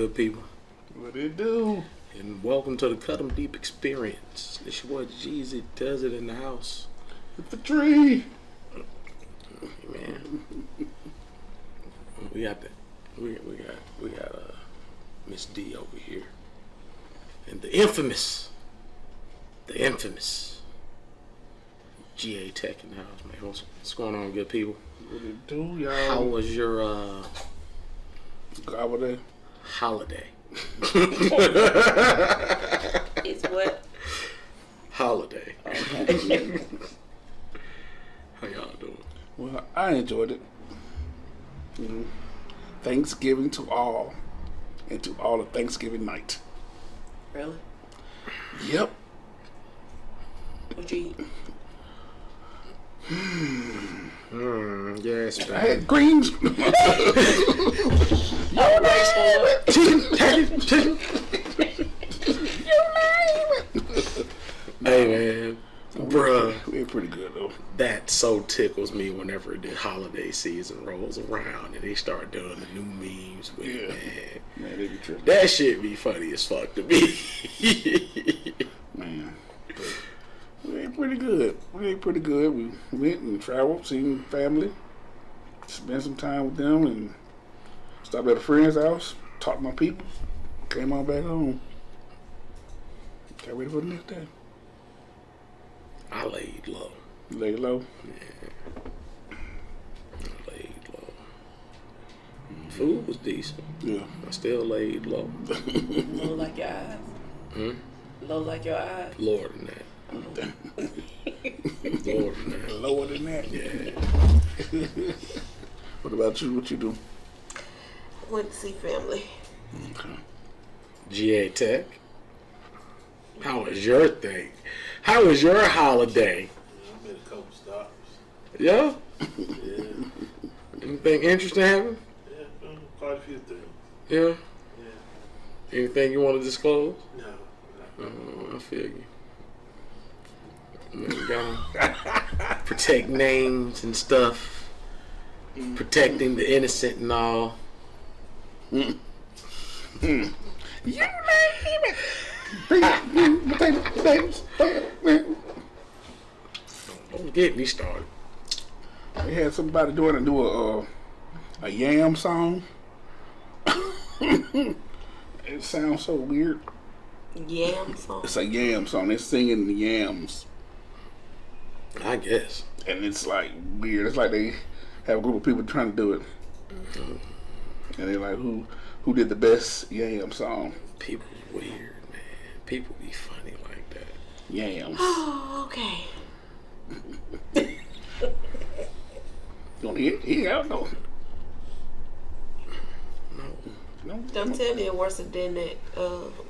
good people? What it do? And welcome to the Cut 'em Deep Experience. This your boy Jeezy does it in the house. It's the tree. Man, we got Miss D over here, and the infamous GA Tech in the house, man. What's going on, good people? What it do, y'all? How was your holiday? Holiday. It's what? Holiday. Okay. How y'all doing? Well, I enjoyed it. Thanksgiving to all, and to all of Thanksgiving night. Really? Yep. What'd you eat? Yes, I had greens. Chicken. Hey man, bruh, We're pretty good though. that so tickles me whenever the holiday season rolls around and they start doing the new memes with it, man. Man, they be tripping. That shit be funny as fuck to me. Man, but we ate pretty good. We went and traveled, seen family, spent some time with them, and stopped at a friend's house, talked to my people, came on back home. Got ready for the next day. I laid low. Lay low. I laid low. Food was decent. Yeah. I still laid low. Low like your eyes. Low like your eyes. Lower than that. Lower than that. Lower than that. Yeah. What about you? What you do? Went to see family. Okay. GA Tech. How was your thing? How was your holiday? I made a couple stops. Yeah? Yeah, Anything interesting happen? quite a few things. Yeah? Yeah, Anything you want to disclose? no. I feel you. You gotta protect names and stuff. Protecting the innocent and all. You name it. Don't get me started. They had somebody do a yam song. It sounds so weird. Yam song. It's a yam song. They're singing the yams, I guess. and it's like weird. It's like they have a group of people trying to do it, and they're like, "Who did the best yam song?" People's weird, man. People be funny like that. Yams. Oh, okay. You want to hear it out though? No, Don't tell me it worse than that.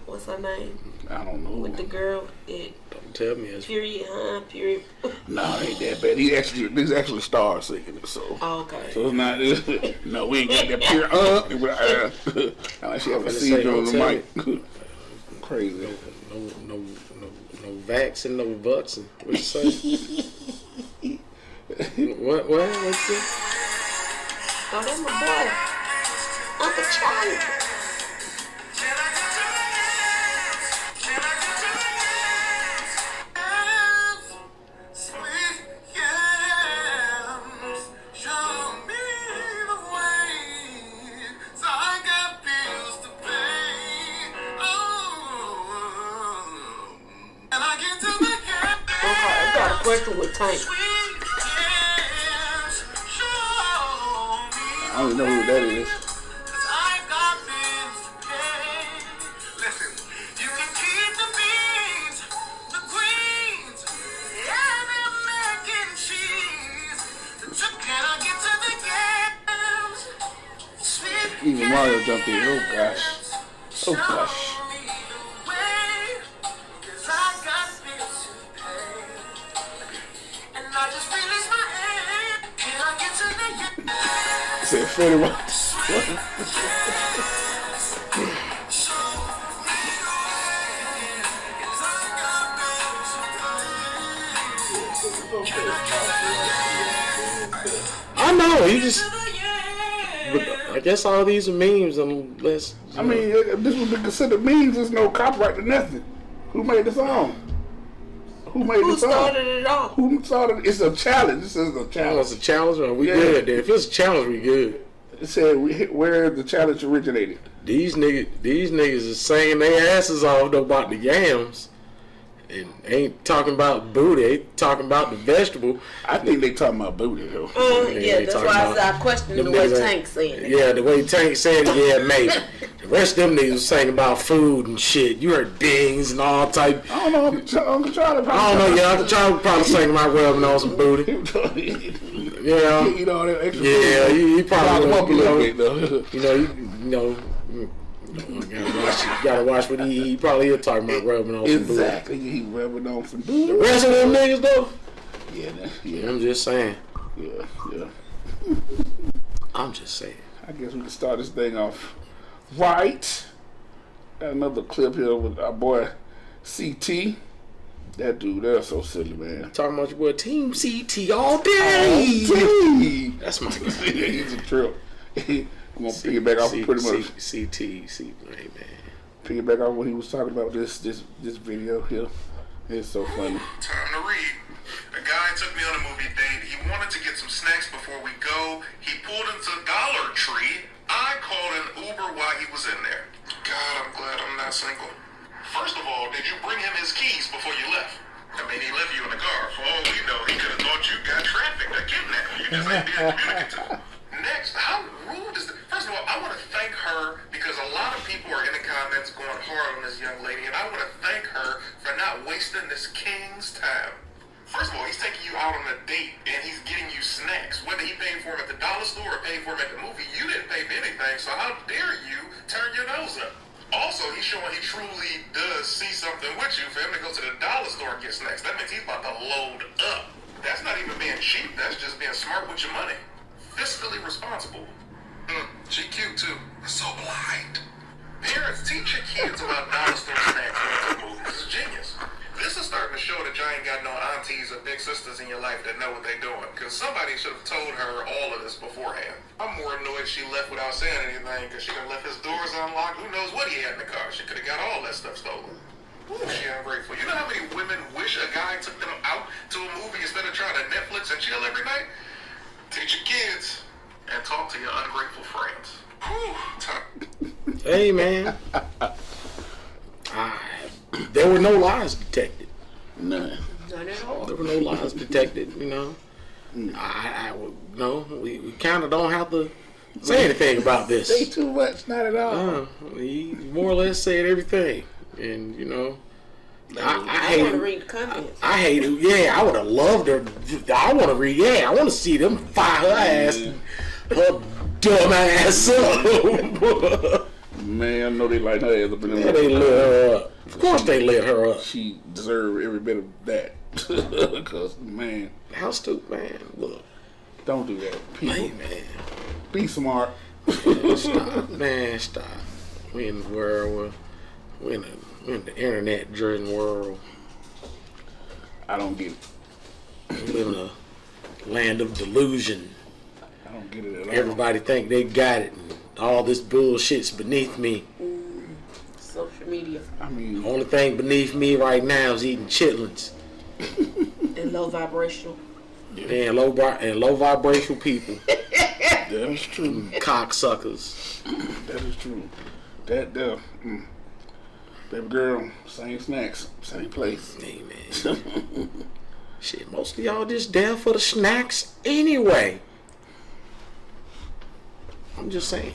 What's her name? I don't know. With the girl. Don't tell me it's Period, huh? Period. Nah, it ain't that bad. He's actually star singing it, so. Oh, okay. So it's not. No, we ain't got that pure. Now she have a finna say, seizure on don't the tell mic. Crazy. no vax and no bucks. And what you say? What's this? Oh, that's my boy. Uncle Charlie. Okay, I got a question with Tank. I don't even know who that is. Even Mario jumped in. Oh gosh. Oh gosh. Said Freddie Roach. I know, he just. I guess all these are memes unless. I mean, if this would be considered memes. There's no copyright to nothing. Who made the song? Who made Who the song? started it off? Who started? It's a challenge. This is a Oh, challenge. it's a challenge. We Yeah. good. Then. If it's a challenge, we good. It said where the challenge originated. These niggas is saying their asses off though about the yams, and ain't talking about booty. They talking about the vegetable. I think they talking about booty though. Yeah, they that's talking why I about said I questioned the them way niggas Tank said it. Yeah, the way Tank said it, yeah, maybe. The rest of them niggas was saying about food and shit. You heard bings and all type. I don't know. Uncle Charlie. I don't know, yeah, Uncle Charlie probably saying about rubbing on some booty. Yeah. You know that extra. Yeah, he probably Bottom up a little bit though. gotta watch what he eat. He probably is talking about rubbing on some booty. Exactly. He rubbing on some The booty. rest of them niggas though, Yeah. I'm just saying. Yeah. I'm just saying. I guess we can start this thing off right. Got another clip here with our boy CT. That dude, they're so silly, man. Talking about your boy Team CT all day. CT. That's my guy. He's a trip. I'm gonna piggyback off pretty much. Hey man. Piggyback off what he was talking about this video here. It's so funny. Time to read. A guy took me on a movie date. He wanted to get some snacks before we go. He pulled into Dollar Tree. I called an Uber while he was in there. God, I'm glad I'm not single. First of all, did you bring him his keys before you left? I mean, he left you in the car. For all we know, he could have thought you got trafficked or kidnapped. You just ain't being communicative. Next, how rude is that? First of all, I want to thank her because a lot of people are in the comments going hard on this young lady, and I want to thank her for not wasting this king's time. First of all, he's taking you out on a date, and he's getting you snacks. Whether he paid for them at the dollar store or paid for them at the movie, you didn't pay for anything, so how dare you turn your nose up? Also, he's showing he truly does see something with you for him to go to the dollar store and get snacks. That means he's about to load up. That's not even being cheap. That's just being smart with your money. Fiscally responsible. She cute, too. So blind. Parents, teach your kids about dollar store snacks when they're movies. This is genius. This is starting to show that you ain't got no aunties or big sisters in your life that know what they're doing. Because somebody should have told her all of this beforehand. I'm more annoyed she left without saying anything because she done left his doors unlocked. Who knows what he had in the car? She could have got all that stuff stolen. Ooh, she ungrateful. You know how many women wish a guy took them out to a movie instead of trying to Netflix and chill every night? Teach your kids and talk to your ungrateful friends. Whew, time. Hey man. There were no lies detected. None. Not at all. There were no lies detected, you know. We kind of don't have to say anything about Say this. too much, not at all. He more or less said everything, and you know, I I hate want to it. read the comments. I hate it. Yeah, I would have loved her. I want to read. Yeah, I want to see them fire her ass, her dumb ass up. Man, I know they like her ass up in Yeah, there. they lit her up. Of course, they lit her up. She deserved every bit of that. Because, man, How stupid, man. Look, don't do that. People, hey, man. be smart. Stop, man, stop. We in the world, we're in the internet-driven world. I don't get it. We live in a land of delusion. I don't get it at all. Everybody think they got it, and all this bullshit's beneath me. Social media I mean, The only thing beneath me right now is eating chitlins and low vibrational. and low vibrational people, that is true. cocksuckers. That is true. Baby girl, same snacks, same place. Hey man, shit, most of y'all just there for the snacks anyway. I'm just saying.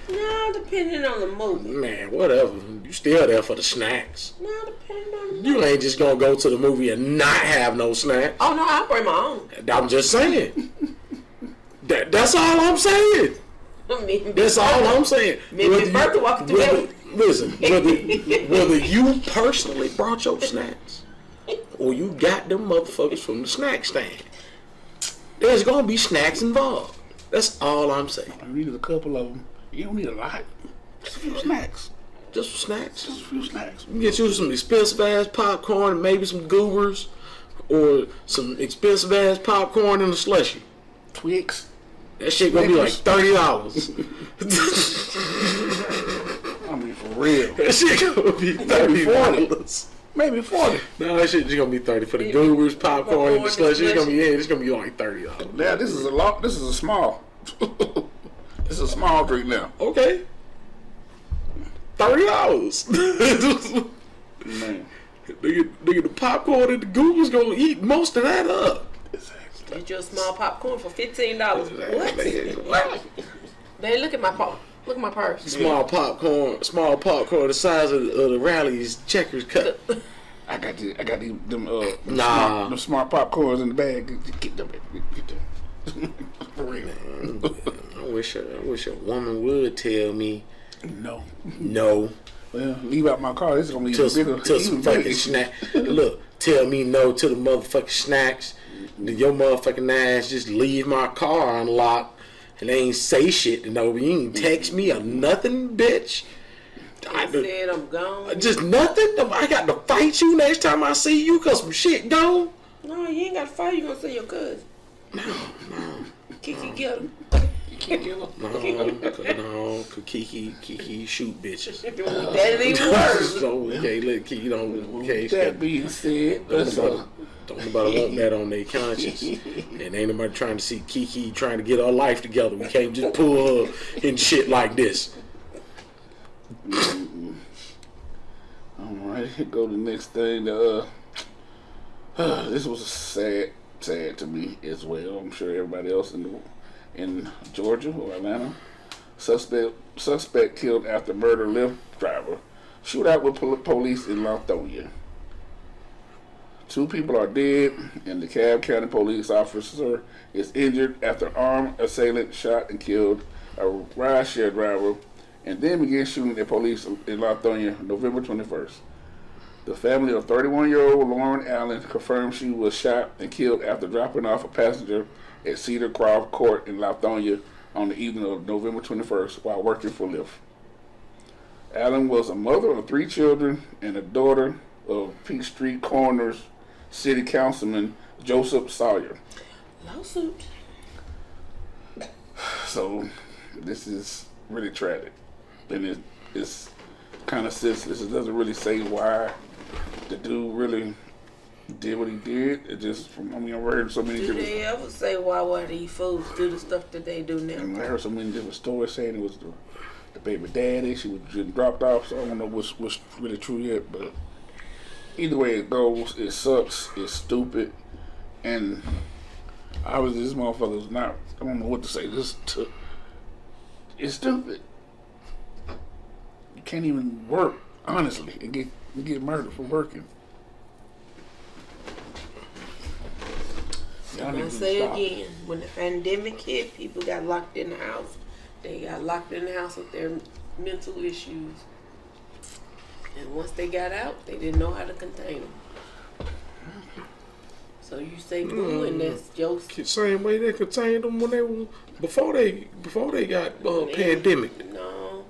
No, depending on the movie. Man, whatever. You still there for the snacks. No, depending on the movie. You ain't just gonna go to the movie and not have no snacks. Oh no, I bring my own. I'm just saying. That's all I'm saying. That's all I'm saying. Me and Miss Bertha walking together. Listen, whether you personally brought your snacks or you got them motherfuckers from the snack stand, there's gonna be snacks involved. That's all I'm saying. I needed a couple of them. You don't need a lot. Just a few snacks. Just for snacks. Just a few snacks. You get you some expensive ass popcorn and maybe some goobers or some expensive ass popcorn and a slushie. Twix. That shit gonna be like $30. I mean, for real. That shit gonna be $30. Maybe 40. No, that shit just gonna be 30 for the goobers, popcorn, and the slushy. It's gonna be like $30. Yeah, this is a lot. This is a small. This is a small drink now. Okay. $30. Man. Nigga, the popcorn and the goobers gonna eat most of that up. Exactly. Get you a small popcorn for $15. What? They look at my look at my purse. Small popcorn, the size of the Rally's Checkers cup. I got them Nah. them smart popcorns in the bag. Get them. For real. I wish a woman would tell me No. no Well, leave out my car. This is gonna be to bigger. some even fucking bigger. snack. Look, tell me no to the motherfucking snacks. Your motherfucking ass just leave my car unlocked and they ain't say shit to nobody. You ain't text me or nothing, bitch. I said I'm gone. Just nothing. I got to fight you next time I see you because some shit gone. No, you ain't got to fight. You gonna see your cousin. No. Kiki get him. No, Kiki shoot bitches. That even worse. So okay, let Kiki That being said, don't nobody want that on their conscience. And ain't nobody trying to see Kiki trying to get her life together. We can't just pull her in shit like this. Alright, go to the next thing. This was sad to me as well. I'm sure everybody else in Georgia or Atlanta. Suspect killed after murder Lyft driver. Shootout with police in Lithonia. 2 people are dead, and the Cobb County police officer is injured after armed assailant shot and killed a rideshare driver, and then began shooting at police in Lithonia November 21st. The family of 31-year-old Lauren Allen confirmed she was shot and killed after dropping off a passenger at Cedar Croft Court in Lithonia on the evening of November 21st while working for Lyft. Allen was a mother of 3 children and a daughter of Peachtree Corners City Councilman Joseph Sawyer. Lawsuit. So this is really tragic, and it's kind of senseless. It doesn't really say why the dude really did what he did. It just, I've heard so many Do different. they ever say why these fools do the stuff that they do now? And I heard so many different stories saying it was the baby daddy. She was just dropped off, so I don't know what's really true yet. But either way it goes, it sucks. It's stupid, and obviously this motherfucker's not. I don't know what to say. It's stupid. You can't even work honestly and get murdered for working. I'm gonna say again, when the pandemic hit, people got locked in the house. They got locked in the house with their mental issues. And once they got out, they didn't know how to contain them. So you say boo, and that's Joseph. Same way they contained them when they were before they got pandemic. No.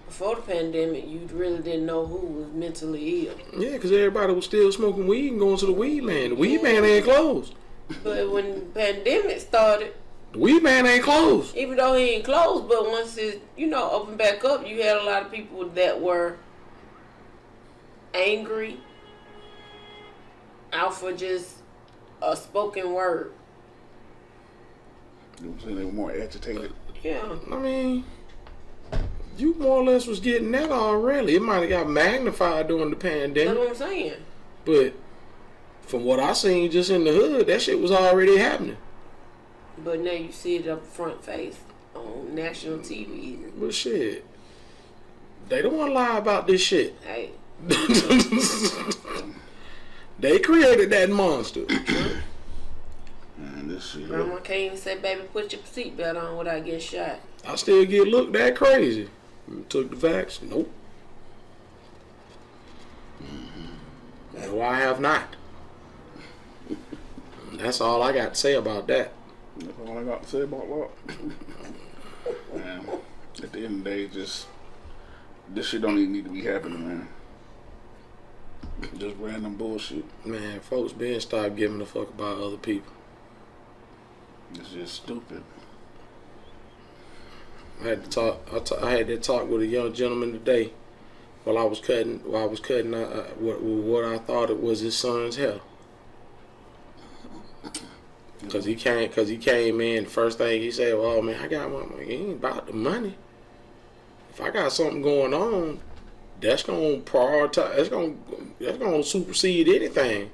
Before the pandemic, you really didn't know who was mentally ill. Yeah, because everybody was still smoking weed and going to the weed man. The weed man ain't closed. But when the pandemic started, The weed man ain't closed. even though he ain't closed, but once it, opened back up, you had a lot of people that were angry out for just a spoken word. You know what I'm saying? They were more agitated. Yeah. I mean, you more or less was getting that already. It might have got magnified during the That's pandemic, what I'm saying. but from what I seen just in the hood, that shit was already happening. But now you see it up front face on national TV. But shit, they don't want to lie about this shit. Hey, They created that monster. Man, this shit. grandma can't even say, baby, put your seatbelt on without getting shot. I still get looked that crazy. Took the vax? Nope. No, I have not. That's all I got to say about that. That's all I got to say about that. Man, at the end of the day, this shit don't even need to be happening, man. Just random bullshit. Man, folks been stop giving a fuck about other people. It's just stupid. I had to talk. I had that talk with a young gentleman today while I was cutting. What I thought it was his son's hair. Cause he came in. First thing he said, "Well, man, I got money. It ain't about the money. If I got something going on, that's gonna prioritize. That's gonna supersede anything.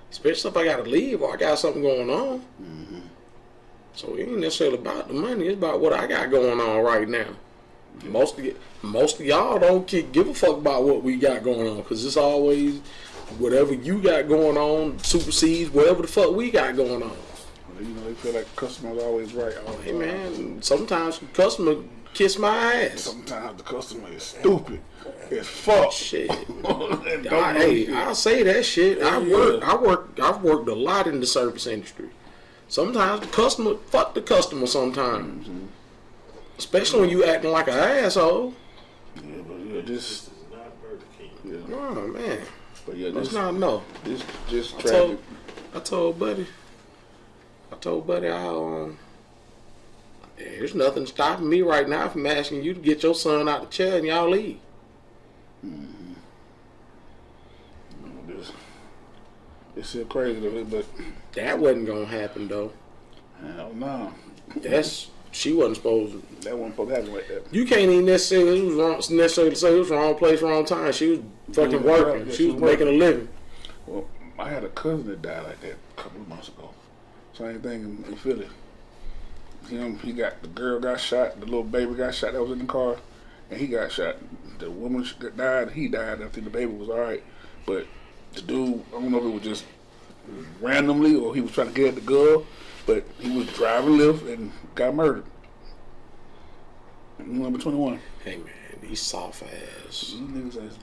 Especially if I gotta leave or I got something going on. So it ain't necessarily about the money. It's about what I got going on right now. Most of y'all don't give a fuck about what we got going on, because it's always whatever you got going on supersedes whatever the fuck we got going on. You know, they feel like the customer's always right. Hey man, sometimes the customer kiss my ass. Sometimes the customer is stupid. It's fuck. Shit. Hey, I'll say that shit. Yeah. I've worked a lot in the service industry. Sometimes the customer, fuck the customer sometimes. Especially when you acting like an asshole. Yeah, but yeah, This is not Burger King. yeah, Oh man. but yeah, Let's not know. this I tragic. told Buddy, there's nothing stopping me right now from asking you to get your son out the chair and y'all leave. It's still crazy though, but That wasn't gonna happen though. hell no, She wasn't supposed to. that wasn't supposed to happen like that. You can't even necessarily say it was wrong place, wrong time. She was fucking working. Yeah, She was making a living. Well, I had a cousin that died like that a couple of months ago. Same thing in Philly. The girl got shot, the little baby got shot that was in the car, and he got shot. The woman that died, he died. I think the baby was alright, but the dude, I don't know if it was just randomly or he was trying to get at the girl, but he was driving Lyft and got murdered. Number 21. Hey man, these soft ass These niggas as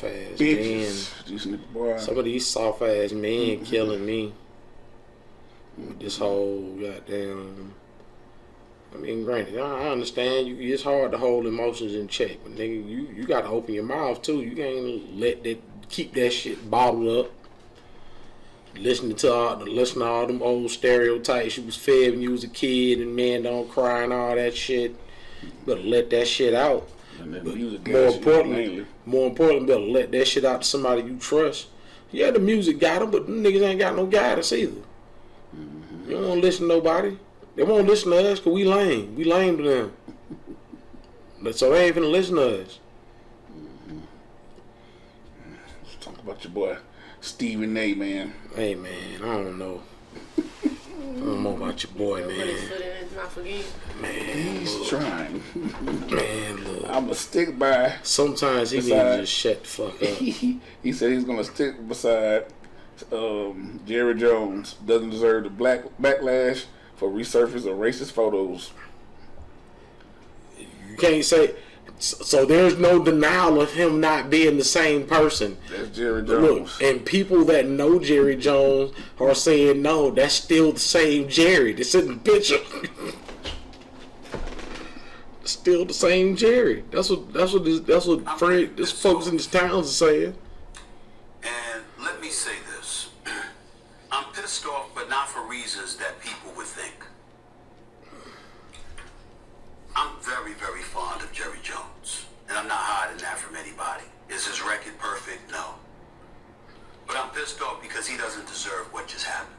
men. bitches. These niggas, boy. Some of these soft ass men killing me. With this whole goddamn. I mean, granted, I understand it's hard to hold emotions in check, but nigga, you got to open your mouth too. You can't keep that shit bottled up. Listening to all them old stereotypes you was fed when you was a kid, and men don't cry and all that shit. You better let that shit out. And then But music more gas, importantly, better let that shit out to somebody you trust. Yeah, the music got them, but them niggas ain't got no guidance either. You don't want to listen to nobody. They won't listen to us because we lame. We lame to them. But so they ain't finna listen to us. Let's talk about your boy Stephen A. Man. Hey man, I don't know. I don't know about your boy, Put his man. foot in his mouth again. Man, He's look, trying. man, look. I'ma stick by. Sometimes he need to just shut the fuck up. He said he's gonna stick beside Jerry Jones. Doesn't deserve the backlash for resurface of racist photos. You can't say. So there's no denial of him not being the same person. That's Jerry Look, Jones. and people that know Jerry Jones are saying, no, that's still the same Jerry. That's in the picture. Still the same Jerry. That's what this folks in this town are saying. And let me say this. I'm pissed off, but not for reasons that people would think. I'm very, very fond of Jerry Jones, and I'm not hiding that from anybody. Is his record perfect? No. But I'm pissed off because he doesn't deserve what just happened.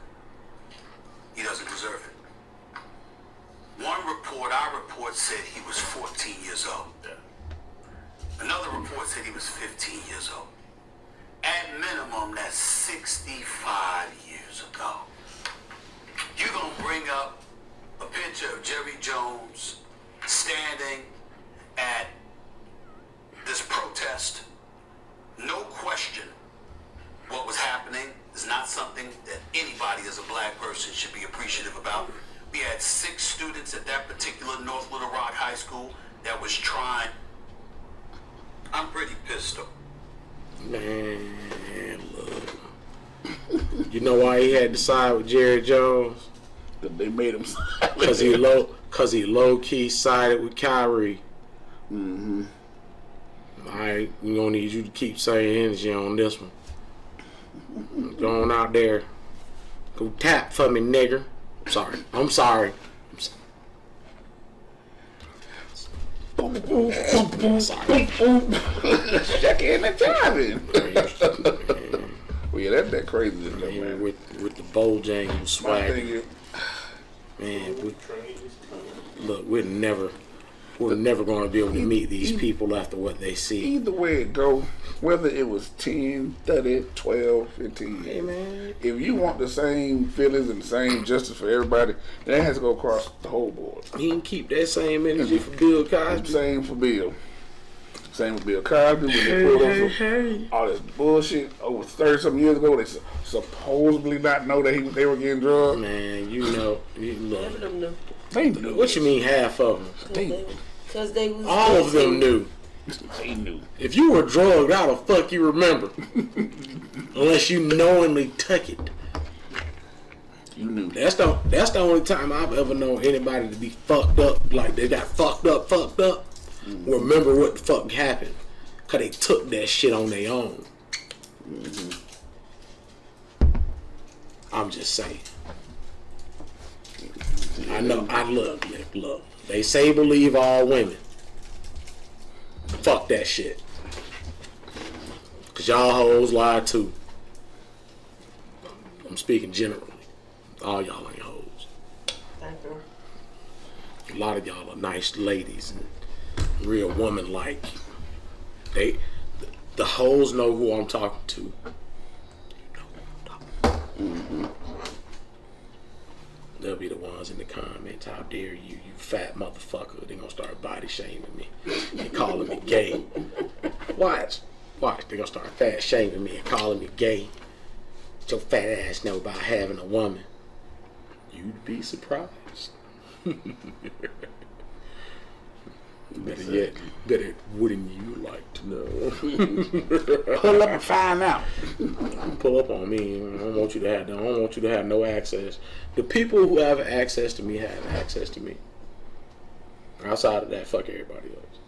He doesn't deserve it. Our report said he was 14 years old. Another report said he was 15 years old. At minimum, that's 65 years ago. You gonna bring up a picture of Jerry Jones standing at this protest? No question what was happening is not something that anybody as a black person should be appreciative about. We had 6 students at that particular North Little Rock High School that was trying. I'm pretty pissed off. Man, look. You know why he had to side with Jerry Jones? That they made him. Cause he low key sided with Kyrie. Mm-hmm. Alright, we gonna need you to keep saying energy on this one. Go on out there. Go tap for me, nigger. Sorry. I'm sorry. Sorry. Jackie and the driving. Well, yeah, that's that crazy, though, Man, man. with the Bojangles My swag, thing is, man. Look, we're never going to be able to meet these people after what they see. either way it go, whether it was 10, 30, 12, 15 Hey, years, man. if you want the same feelings and the same justice for everybody, that has to go across the whole board. He can keep that same energy for Bill Cosby. Same for Bill. Same with Bill Cosby when they pulled up all this bullshit over 30-something years ago. They supposedly not know that they were getting drugged. Man, you None look. of them knew. They knew. What you mean half of them? Because they was All of them knew. They knew. If you were drugged, how the fuck you remember? Unless you knowingly took it. You knew. That's the only time I've ever known anybody to be fucked up, like they got fucked up. Remember what the fuck happened. Cause they took that shit on their own. I'm just saying. I know, look. They say believe all women. Fuck that shit. Cause y'all hoes lie too. I'm speaking generally. All y'all ain't hoes. Thank you. A lot of y'all are nice ladies and real woman like. The hoes know who I'm talking to. You know who I'm talking to. They'll be the ones in the comments. How dare you, you fat motherfucker. They're gonna start body shaming me and calling me gay. Watch. They're gonna start fat shaming me and calling me gay. What your fat ass know about having a woman? You'd be surprised. Better wouldn't you like to know? Pull up and find out. Pull up on me. I don't want you to have no access. The people who have access to me have access to me. Outside of that, fuck everybody else.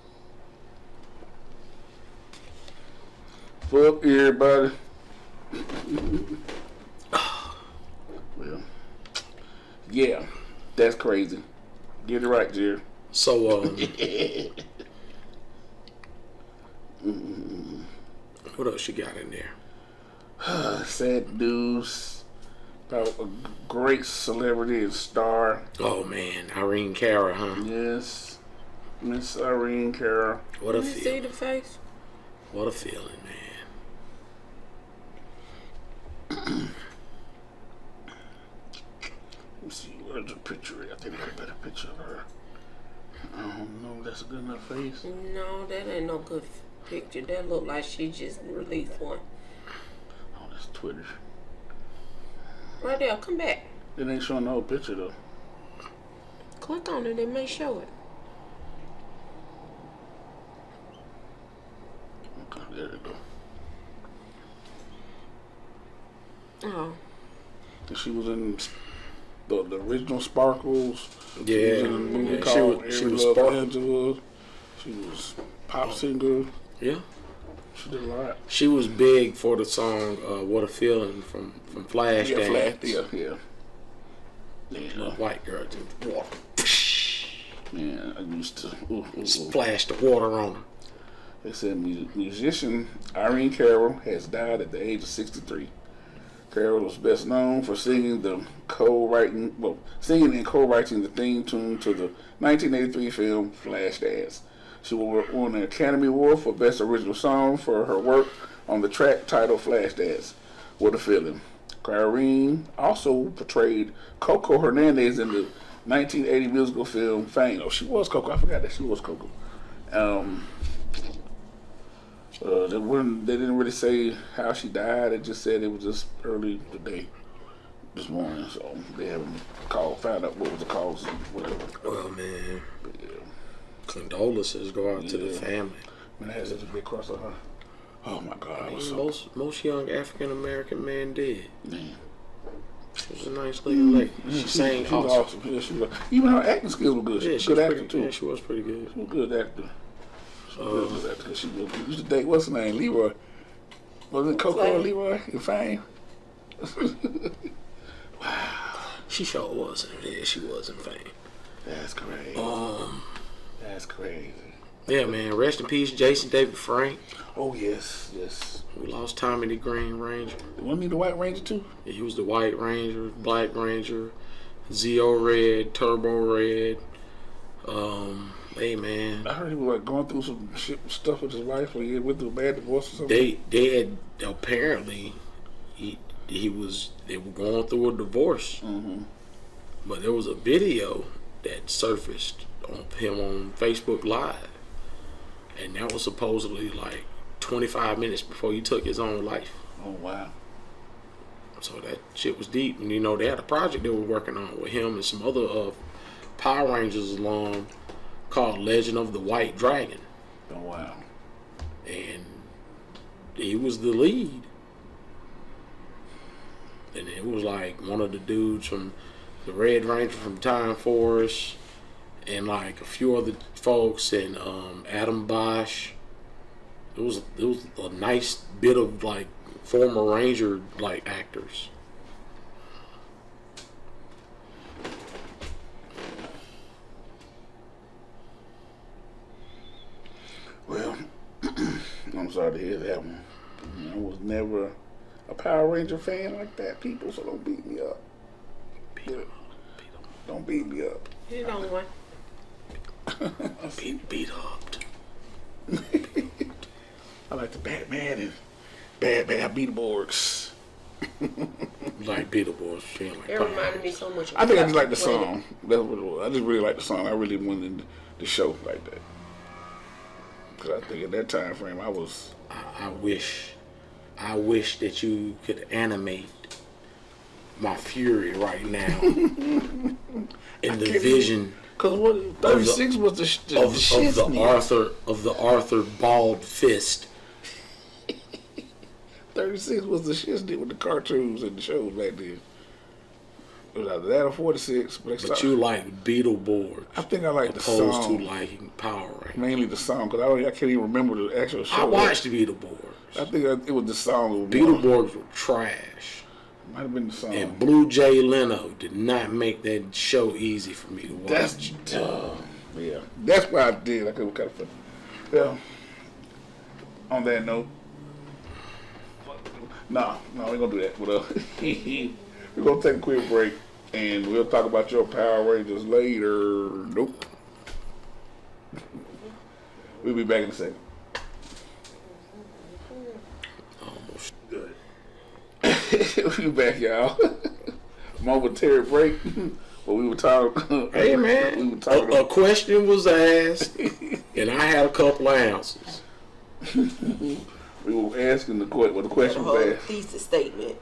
Fuck everybody. Well, yeah, that's crazy. Get it right, Jerry. So, what else you got in there? Sad news about a great celebrity and star. Oh man, Irene Cara, huh? Yes, Miss Irene Cara. What a Did you see feeling. the face? What a feeling, man. Let me see, where's the picture? I think I got a better picture of her. I don't know if that's a good enough face. No, that ain't no good picture. That look like she just released one. Oh, that's Twitter. Right there, come back. It ain't showing the whole picture though. Click on it, it may show it. Okay, there we go. Oh. And she was in the original Sparkles. Yeah, She was in a movie yeah, called she Every was Love Sparkle. Angela. She was pop singer. Yeah. She did a lot. She was big for the song "What a Feeling" from Flashdance. Yeah. Yeah. White girl just water. Man, I used to. Splash the water on her. They said musician Irene Cara has died at the age of 63. Cara was best known for singing and co-writing the theme tune to the 1983 film Flashdance. She won an Academy Award for Best Original Song for her work on the track titled Flashdance. What a feeling. Irene also portrayed Coco Hernandez in the 1980 musical film Fame. Oh, she was Coco. I forgot that she was Coco. They didn't really say how she died. They just said it was just early today, this morning. So they haven't found out what was the cause and whatever. Well, man, But yeah, condolences go out to the family. man, I had such a big cross on her. Oh my God, I was so Most young African American men did. man. She was a nice looking lady. She sang She was awesome. awesome. Yeah, she was. Even her acting skills were good. She Yeah, was she a good was actor pretty. too. Yeah, she was pretty good. She was a good actor. She was a good actor. She used to date what's her name, Leroy. Was it Coco or Flame. Leroy in Fame? She sure wasn't. Yeah, she was in fame. That's crazy. That's crazy. Yeah, man. Rest in peace, Jason David Frank. Oh yes, yes. We lost Tommy the Green Ranger. Wasn't he the White Ranger too? Yeah, he was the White Ranger, Black Ranger, Zeo Red, Turbo Red. Hey man, I heard he was like going through some stuff with his wife, or he went through a bad divorce or something. they had apparently they were going through a divorce, but there was a video that surfaced on him on Facebook Live, and that was supposedly like 25 minutes before he took his own life. Oh wow. So that shit was deep, and you know they had a project they were working on with him and some other Power Rangers along called Legend of the White Dragon, Oh wow. and he was the lead. And it was like one of the dudes from the Red Ranger from Time Force, and like a few other folks, and Adam Bosch. It was a nice bit of like former Ranger like actors. Well, I'm sorry to hear that one. I was never a Power Ranger fan like that, people, so don't beat me up. Don't beat me up. You know what? Beat up. I like the Batman and Bad Beetleborgs. Like Beetleborgs, she ain't like It Power reminded me so much of I think I just like the Plastic song. That's what it was. I just really like the song. I really wanted the show like that. Because I think at that time frame, I was... I wish that you could animate my fury right now in the vision Because what 36 was the of the Arthur bald fist. 36 was the shit with the cartoons and the shows back then. It was either that or 46. But you like Beetleborgs I think I like the opposed song. to liking Power Rangers. Mainly the song, because I can't even remember the actual show. I watched Beetleborgs. I think it was the song. Beetleborgs were trash. Might have been the song. And Blue Jay Leno did not make that show easy for me to watch. That's dumb. Yeah, that's why I did. I could kind of. Well, on that note, no, we're gonna do that. But we're gonna take a quick break, and we'll talk about your Power Rangers later. Nope. We'll be back in a second. Almost. Good. We'll be back, y'all. Momentary break. But we were talking. Hey man, we were talking. a question was asked, and I had a couple of answers. We were asking the question. Well, the question whole was asked. thesis statement.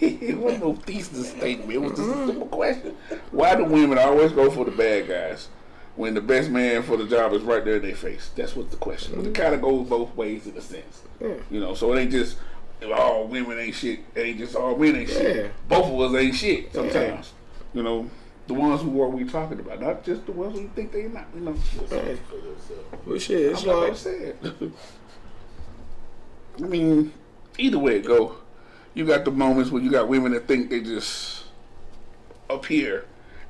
It wasn't no thesis statement. It was just a simple question. Why do women always go for the bad guys when the best man for the job is right there in their face? That's what the question. But it kind of goes both ways in a sense. Yeah. You know, so it ain't just all women ain't shit. It ain't just all men ain't Yeah. shit. Both of us ain't shit sometimes. You know, the ones who are we talking about, not just the ones who think they not. You know, Hey. Well, shit, it's I'm not like gonna say it. I mean, either way it go, you got the moments where you got women that think they just up here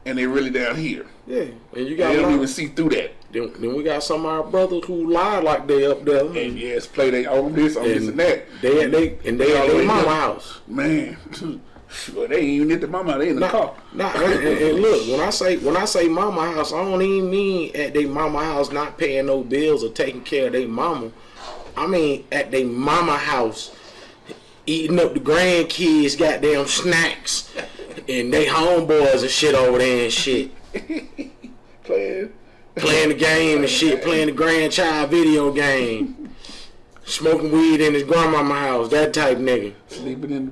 and they really down here. yeah, and you And got they don't one- even see through that. then we got some of our brothers who lie like they up there, And yes, play they on this and that. They at their mama house. Man, sure, they ain't even at the mama, they in the car. And look, when I say mama house, I don't even mean at their mama house not paying no bills or taking care of their mama. I mean at their mama house eating up the grandkids' goddamn snacks and they homeboys and shit over there and shit. Playing the game and shit, playing the grandchild video game. Smoking weed in his grandmama house, that type nigga. Sleeping in the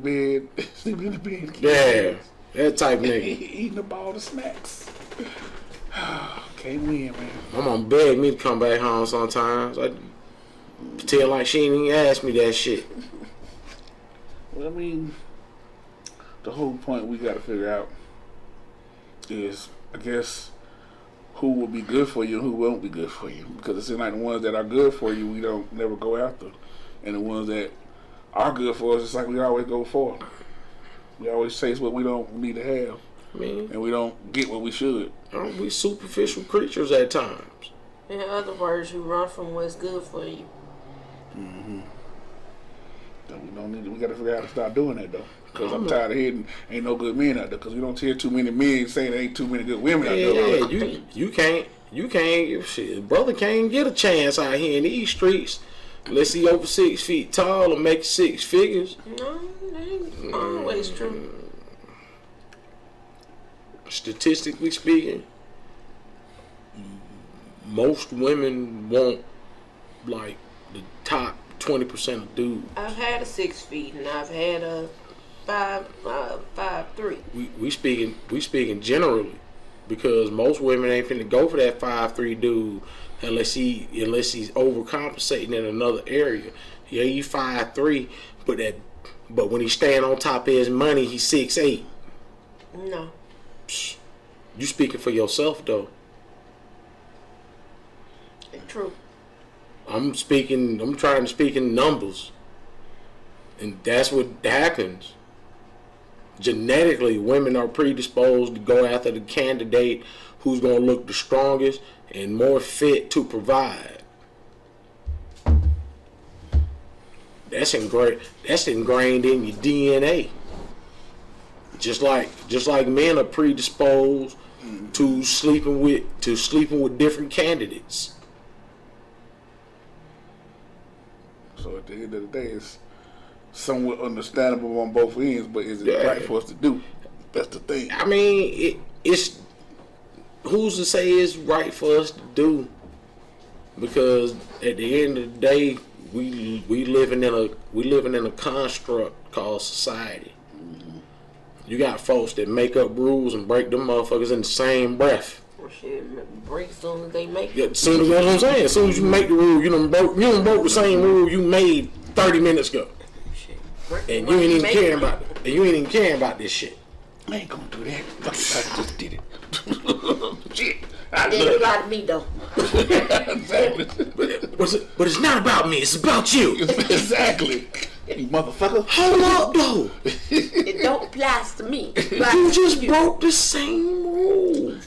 bed. Sleeping in the bed. Yeah, that type nigga. Eating up all the snacks. Can't win, man. My mom begged me to come back home sometimes. I pretend like she didn't even ask me that shit. Well, I mean, the whole point we got to figure out is, I guess, who will be good for you and who won't be good for you. Because it seems like the ones that are good for you, we don't never go after. And the ones that are good for us, it's like we always go for. We always chase what we don't need to have. I mean, and we don't get what we should. we superficial creatures at times. In other words, you run from what's good for you. We don't need. We got to figure out how to start doing that though. Because I'm tired of hearing ain't no good men out there. Because we don't hear too many men saying there ain't too many good women out there. Yeah, you can't. Shit, brother can't get a chance out here in these streets unless he over 6 feet tall and make 6 figures. No, that ain't always true. Statistically speaking, most women want like the top 20% of dudes. I've had a 6 feet and I've had a 5'3". We speaking generally, because most women ain't finna go for that 5'3" dude unless he's overcompensating in another area. Yeah, he 5'3", but when he's staying on top of his money, he's 6'8". No. You speaking for yourself though. True. I'm trying to speak in numbers. And that's what happens. Genetically, women are predisposed to go after the candidate who's going to look the strongest and more fit to provide. That's ingrained in your DNA. Just like men are predisposed to sleeping with different candidates. So at the end of the day, it's somewhat understandable on both ends, but is it right for us to do? That's the thing. I mean, it's who's to say it's right for us to do? Because at the end of the day, we living in a construct called society. You got folks that make up rules and break them motherfuckers in the same breath. Well, shit, break as soon as they make it. Yeah, that's what I'm saying. As soon as you make the rule, you done broke the same rule you made 30 minutes ago. Shit. And you ain't even caring about it. And you ain't even caring about this shit. I ain't gonna do that. I just did it. Shit. It ain't about me though. Exactly. But it's not about me. It's about you. Exactly. You motherfucker. Hold up, though. It don't apply to me. You just broke the same rule.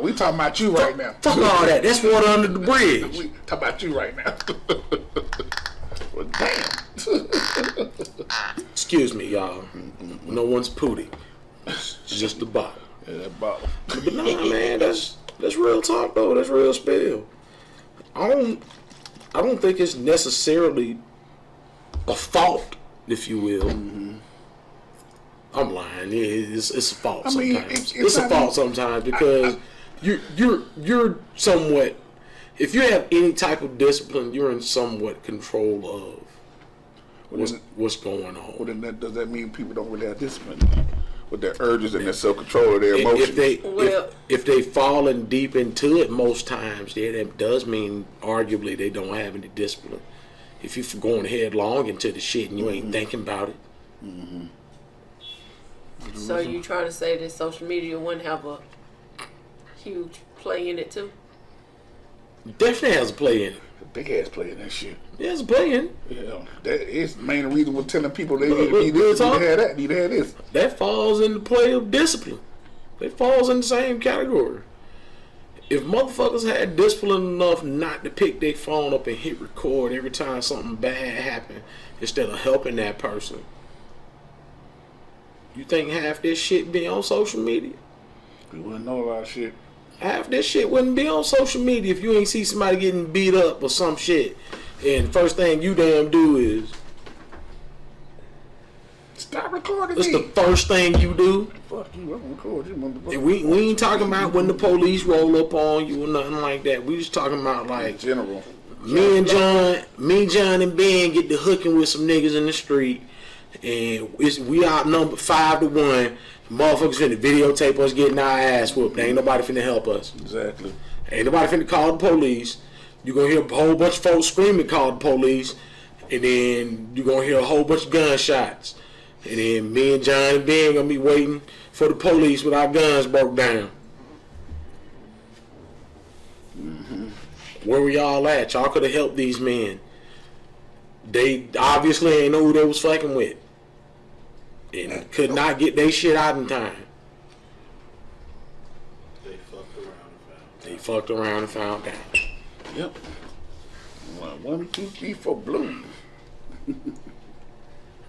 We talking about you right now. Fuck all that. That's water under the bridge. We talking about you right now. Well, damn. Excuse me, y'all. No one's pooty. It's just the bottle. Yeah, that bottle. But nah, man, that's real talk though. That's real spill. I don't think it's necessarily a fault, if you will. I'm lying. It's a fault I mean, sometimes. It's a fault sometimes because you're somewhat. If you have any type of discipline, you're in somewhat control of what's going on. Well, then does that mean people don't really have discipline with their urges and their self-control of their emotions? If they falling deep into it most times, yeah, that does mean arguably they don't have any discipline. If you're going headlong into the shit and you ain't thinking about it. So you trying to say that social media wouldn't have a huge play in it too? Definitely has a play in it. Big ass play in that shit. It has a play in it. Yeah, that is the main reason we're telling people they need to have that, need to have this. That falls in the play of discipline. It falls in the same category. If motherfuckers had discipline enough not to pick their phone up and hit record every time something bad happened instead of helping that person, you think half this shit be on social media? We wouldn't know a lot of shit. Half this shit wouldn't be on social media if you ain't see somebody getting beat up or some shit. And the first thing you damn do is stop recording it's me. the first thing you do. Fuck you, I'm recording you, motherfucker. We ain't talking about when the police roll up on you or nothing like that. We just talking about like in general. me and John and Ben get to hooking with some niggas in the street, and we outnumbered 5-1. Motherfuckers finna videotape us getting our ass whooped. Ain't nobody finna help us. Exactly. Ain't nobody finna call the police. You're gonna hear a whole bunch of folks screaming, call the police, and then you're gonna hear a whole bunch of gunshots. And then me and John and Ben gonna be waiting for the police with our guns broke down. Where we all at? Y'all could have helped these men. They obviously ain't know who they was fucking with. And could not get their shit out in time. fucked around and found out. Yep. 1, 2, 3, 4 blue.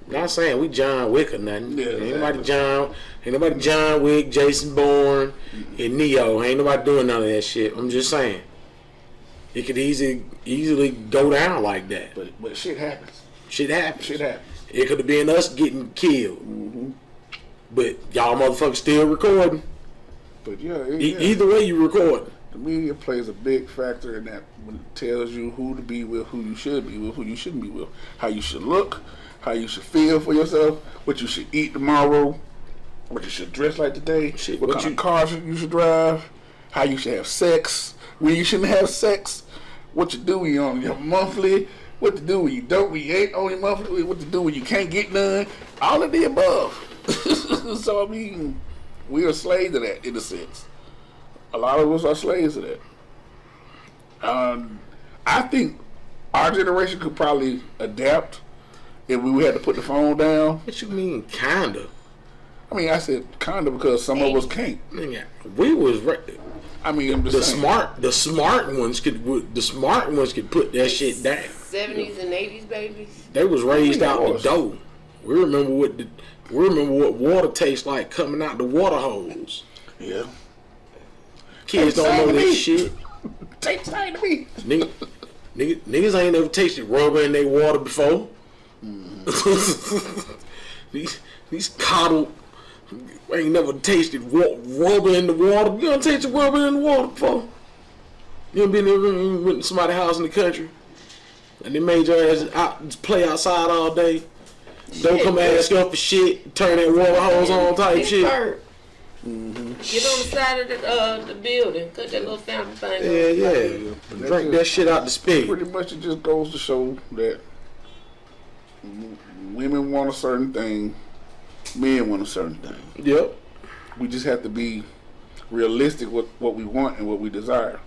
Not saying we John Wick or nothing. Yeah, Ain't nobody John Wick, Jason Bourne, and Neo. Ain't nobody doing none of that shit. I'm just saying. It could easily go down like that. But shit happens. Shit happens. Shit happens. It could have been us getting killed. But y'all motherfuckers still recording. But yeah, Either way you recording. the media plays a big factor in that when it tells you who to be with, who you should be with, who you shouldn't be with, how you should look, how you should feel for yourself, what you should eat tomorrow, what you should dress like today, Shit, what what kind you- of cars you should drive, how you should have sex, when you shouldn't have sex, what you do when you're on your monthly, what to do when you don't, when you ain't on your monthly, what to do when you can't get none, all of the above. So, I mean, we are slaves to that in a sense. A lot of us are slaves to that. I think our generation could probably adapt if we had to put the phone down. What you mean, kinda? I mean, I said kind of because some of us can't. Nigga, we was I mean, I'm just the saying. the smart ones could put that shit down. 70s and 80s babies. They was raised out the was. door. We remember what water tastes like coming out the water hose. Yeah. Kids don't know Exactly. that shit. Take time to me. Niggas ain't never tasted rubber in their water before. These coddled ain't never tasted rubber in the water. You done tasted rubber in the water before? You done been there, went to somebody's house in the country and they made your ass out play outside all day. Don't come ask up for shit. Turn that water hose on type It's shit. hurt. Get on the side of the building. Cut that little fountain thing Yeah, off. yeah. Drink that shit out the spigot. Pretty much it just goes to show that women want a certain thing, men want a certain thing. Yep. We just have to be realistic with what we want and what we desire.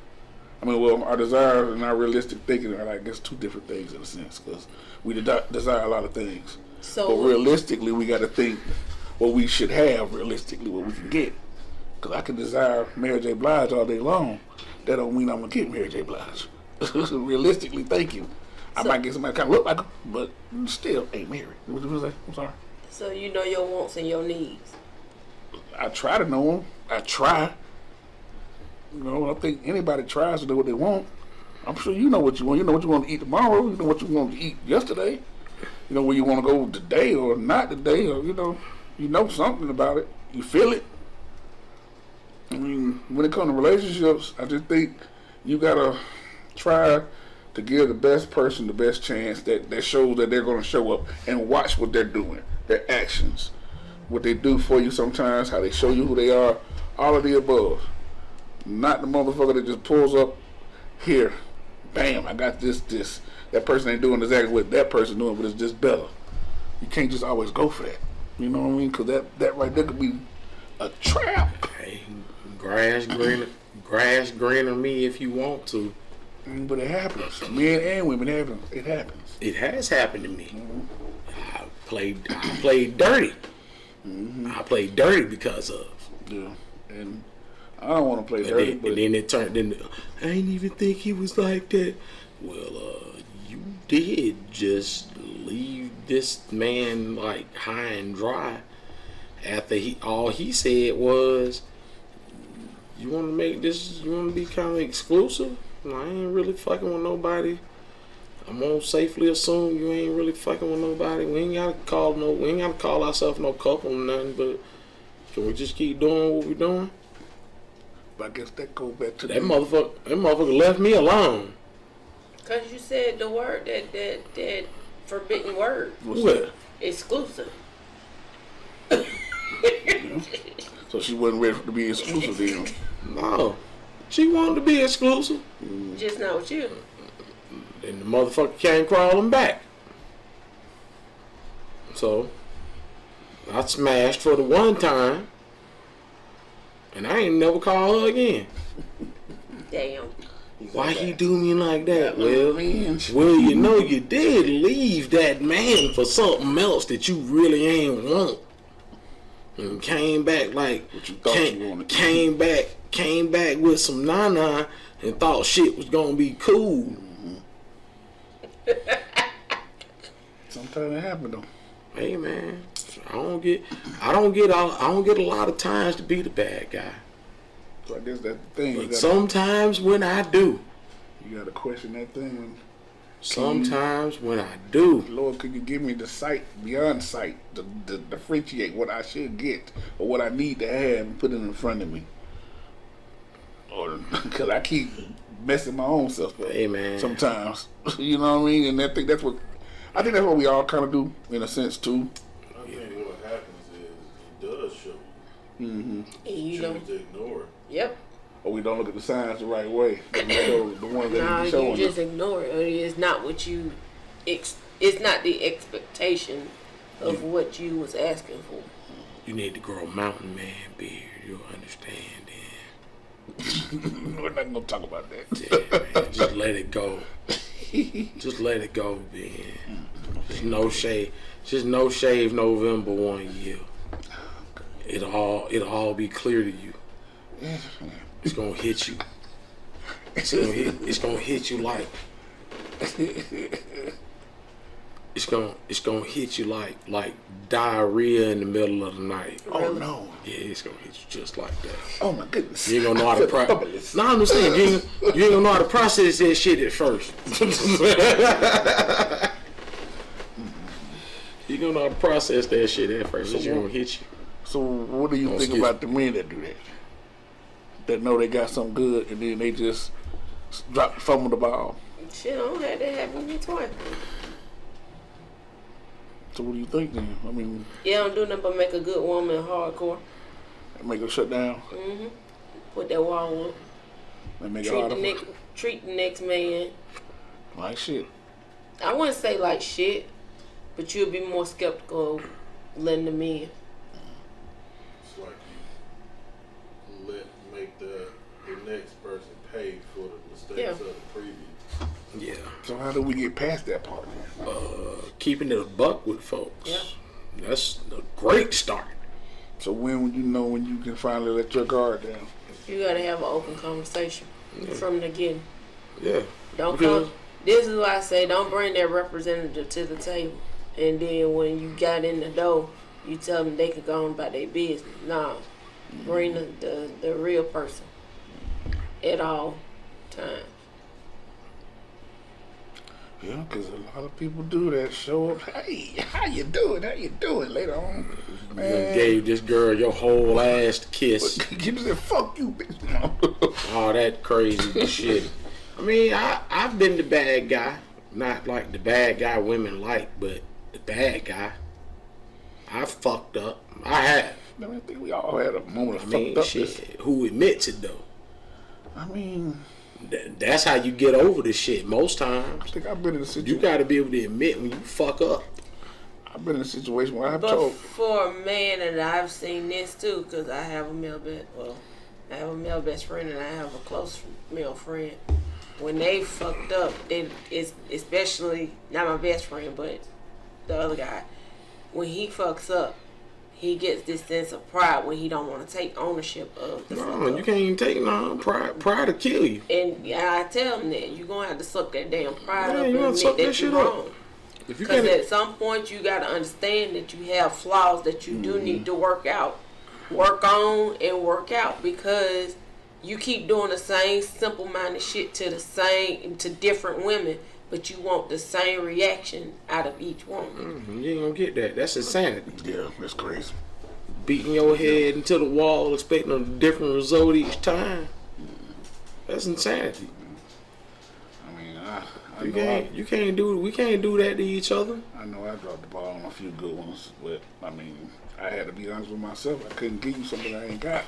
I mean, well, our desire and our realistic thinking are, I guess, two different things in a sense, because we desire a lot of things. But So realistically, we got to think what we should have realistically, what we can get. Because I can desire Mary J. Blige all day long. That don't mean I'm going to get Mary J. Blige. Realistically, thank you. I might get somebody kind of look like her, but still ain't married. What was that? I'm sorry. so you know your wants and your needs. I try to know them. I try. You know, I think anybody tries to know what they want. I'm sure you know what you want. You know what you want to eat tomorrow. You know what you want to eat yesterday. You know where you want to go today or not today, or you know something about it. You feel it. I mean, when it comes to relationships, I just think you gotta try to give the best person the best chance that shows that they're gonna show up, and watch what they're doing, their actions, what they do for you sometimes, how they show you who they are, all of the above. Not the motherfucker that just pulls up here, bam, I got this. That person ain't doing exactly what that person doing, but it's just better. You can't just always go for that. You know what I mean? Because that right there could be a trap. Hey, grass greener me if you want to. But it happens. Men and women, it happens. It has happened to me. I played dirty. I played dirty because of. Yeah. And I don't want to play And dirty, then, but and then it turned into, I ain't even think he was like that. Well, you did just leave this man like high and dry after all he said was, you want to make this, you want to be kind of exclusive? I ain't really fucking with nobody. I'm gonna safely assume you ain't really fucking with nobody. We ain't gotta call ourselves no couple or nothing, but can we just keep doing what we're doing? I guess that goes back to That motherfucker left me alone. Cause you said the word that forbidden word, What? exclusive. So she wasn't ready to be exclusive then. No. She wanted to be exclusive. Just not with you. And the motherfucker came crawling back. So I smashed for the one time. And I ain't never called her again. Damn. Why he do me like that? Revenge. Well, you know you did leave that man for something else that you really ain't want. And came back like What you thought you wanted. came back came back with some nana and thought shit was gonna be cool. Sometimes it happen though. Hey man, I don't get a lot of times to be the bad guy. So I guess that's the thing. But sometimes when I do, you gotta question that thing. When sometimes when I do, Lord, could you give me the sight beyond sight to differentiate what I should get or what I need to have and put it in front of me? Or because I keep messing my own self up. hey man, Sometimes, you know what I mean. And I think that's what we all kind of do in a sense too. I think what happens is he does show you. And you You know, choose to ignore it. yep. Or we don't look at the signs the right way. We show the ones that Nah, be you showing just us. ignore it. It's not what you. It's not the expectation of what you was asking for. you need to grow a mountain man beard. You'll understand then. We're not gonna talk about that. Yeah, man, just let it go. Just let it go, man. Just no shave. Just no shave November 1 year. It'll all be clear to you. It's gonna hit you. It's gonna hit you like. It's gonna hit you like diarrhea in the middle of the night. Oh no! Yeah, it's gonna hit you just like that. Oh my goodness! You ain't gonna know how to process. No, I'm saying you ain't gonna know how to process that shit at first. You gonna know how to process that shit at first. It's gonna hit you. So what do you think about the men that do that? That know they got something good and then they just fumble the ball. Shit, I don't have that happen to me twice. So what do you think then? I mean, Yeah, don't do nothing but make a good woman hardcore. make them shut down Put that wall up. and make it harder. Treat the next man. Like shit. I wouldn't say like shit, but you'll be more skeptical of letting them in. It's like you make the next person pay for the mistakes of the previous. Yeah. So how do we get past that part then? Keeping it a buck with folks. Yeah. That's a great start. So when would you know when you can finally let your guard down? You gotta have an open conversation from the beginning. Yeah. Don't Because- come. This is why I say don't bring that representative to the table, and then when you got in the door, you tell them they can go on about their business. Nah, bring the real person at all times. Yeah, because a lot of people do that. Show up. Hey, how you doing? How you doing? Later on, You man. gave this girl your whole ass to kiss. You said, "Fuck you, bitch." All that crazy shit. I mean, I've been the bad guy. Not like the bad guy women like, but the bad guy. I fucked up. I have. I mean, I think we all had a moment of I mean, fucked shit. upness. Who admits it though? I mean, That's how you get over this shit. Most I times, think I've been in a you situation. got to be able to admit when you fuck up. I've been in a situation where I've But told. for a man, and I've seen this too, because I have a male best friend, and I have a close male friend. When they fucked up, it's especially not my best friend, but the other guy. When he fucks up, he gets this sense of pride when he don't want to take ownership of the fuck No, up. you can't even take no pride. Pride to kill you. And I tell him that you're gonna have to suck that damn pride Yeah, up you and gotta suck admit that that shit you're up. wrong. If you Because can't, at some point you gotta understand that you have flaws that you do need to work on and work out, because you keep doing the same simple-minded shit to different women, but you want the same reaction out of each woman. you ain't gonna get that. That's insanity. Yeah, that's crazy. Beating your head into the wall, expecting a different result each time. That's insanity. I mean, I You know can't. You can't do. We can't do that to each other. I know I dropped the ball on a few good ones, but I mean, I had to be honest with myself. I couldn't give you something I ain't got.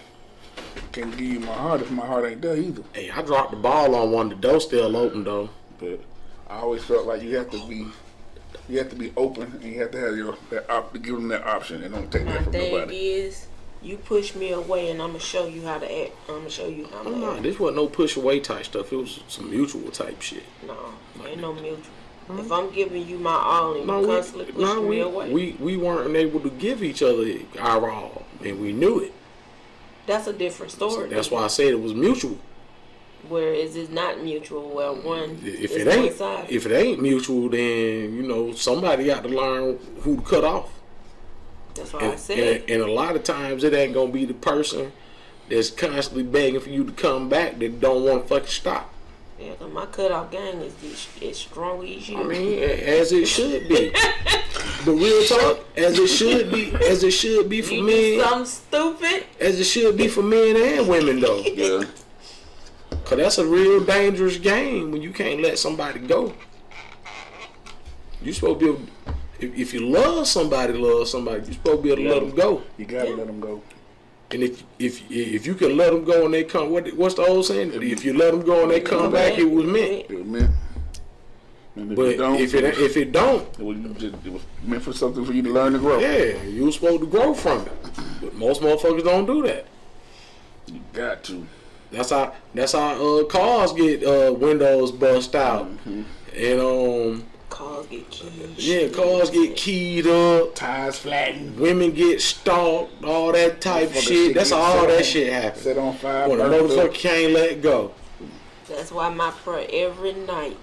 Can't give you my heart if my heart ain't there either. Hey, I dropped the ball on one. The door still open though. But I always felt like you have to be open, and you have to have give them that option, and don't take My that from thing nobody. is, you push me away, and I'm gonna show you how to act. I'm gonna show you how Oh to no, act. this wasn't no push away type stuff. It was some mutual type shit. No, ain't no mutual. If I'm giving you my all and you constantly pushing me away, we weren't able to give each other our all, and we knew it. That's a different story. That's why I said it was mutual. Whereas it's not mutual. Well, one If is it ain't, one-sided. if it ain't mutual, then you know somebody got to learn who to cut off. That's why I said. And a lot of times it ain't gonna be the person that's constantly begging for you to come back that don't want to fucking stop. Yeah, 'cause my cutoff gang is as strong as you. I mean, as it should be. But real talk, as it should be for you men, do something stupid. as it should be for men and women though. Yeah. Cause that's a real dangerous game when you can't let somebody go. You supposed to be able, if you love somebody, you supposed to be able to let them go. You gotta let them go. And if you can let them go and they come, what's the old saying? If you let them go and they come back, it was meant. It was meant. And if But it don't, if it don't, it was meant for something for you to learn to grow. yeah, you were supposed to grow from it. But most motherfuckers don't do that. You got to. That's how cars get windows bust out, and Cars get keyed. yeah, cars get keyed up. Tires flattened. Women get stalked, all that type of Motherfucker shit. That's get all set that on- shit happens. Set on fire. When a burned motherfucker up. can't let go. That's why my prayer every night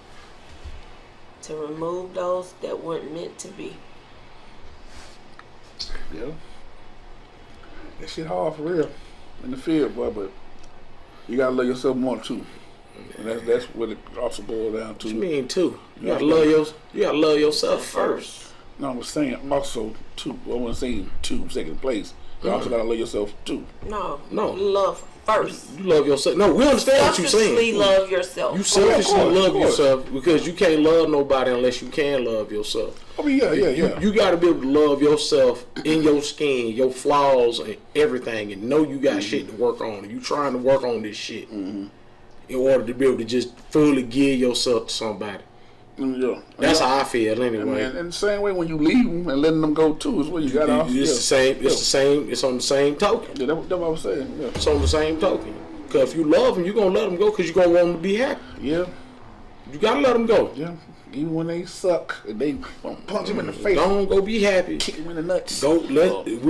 to remove those that weren't meant to be. Yeah. That shit hard for real. In the field, boy, but you gotta love yourself more too. And that's what it also boils down to. What you mean too? You gotta love yourself first. No, I was saying also too. I wasn't saying two, second place. You also gotta love yourself too. No. No. Love first. You love yourself. No, we understand what you're Selfishly saying. love yourself. You selfishly of love course. yourself because you can't love nobody unless you can love yourself. I mean, yeah. You got to be able to love yourself in your skin, your flaws, and everything, and know you got shit to work on. And you trying to work on this shit in order to be able to just fully give yourself to somebody. Yeah. That's how I feel I anyway. mean, and the same way when you leave them and letting them go too is what you got off. It's the same. It's the same. It's on the same token. Yeah, that's what I was saying. Yeah. It's on the same token. Because if you love them, you're gonna let them go because you're gonna want them to be happy. Yeah. You gotta let them go. Yeah. Even when they suck, and they punch them in the face, Don't go be happy. kick them in the nuts. We're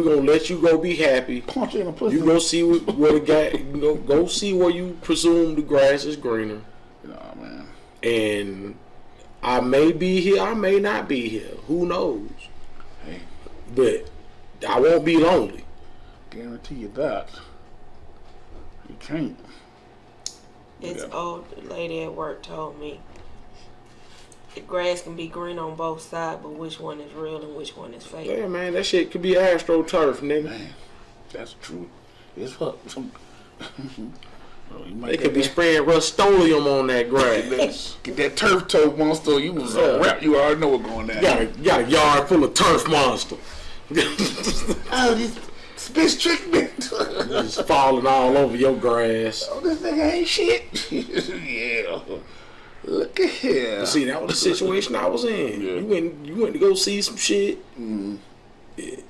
gonna let you go be happy. Punch you in the pussy. You go see where the guy. Go see where you presume the grass is greener. Nah, man. And I may be here, I may not be here. Who knows? Hey, But I won't be lonely. guarantee you that. You can't. This Yeah. old lady at work told me the grass can be green on both sides, but which one is real and which one is fake? Yeah, man, that shit could be AstroTurf, nigga. Man, that's true. It's fuck. They could be spraying Rust-Oleum on that grass. Get that turf toe monster. You was a rap. You already know what's going down. You got a yard full of turf monster. Oh, this bitch tricked me. Just falling all over your grass. Oh, this nigga ain't shit. Yeah. Look at here. See, that was the situation I was in. Yeah. You went to go see some shit. It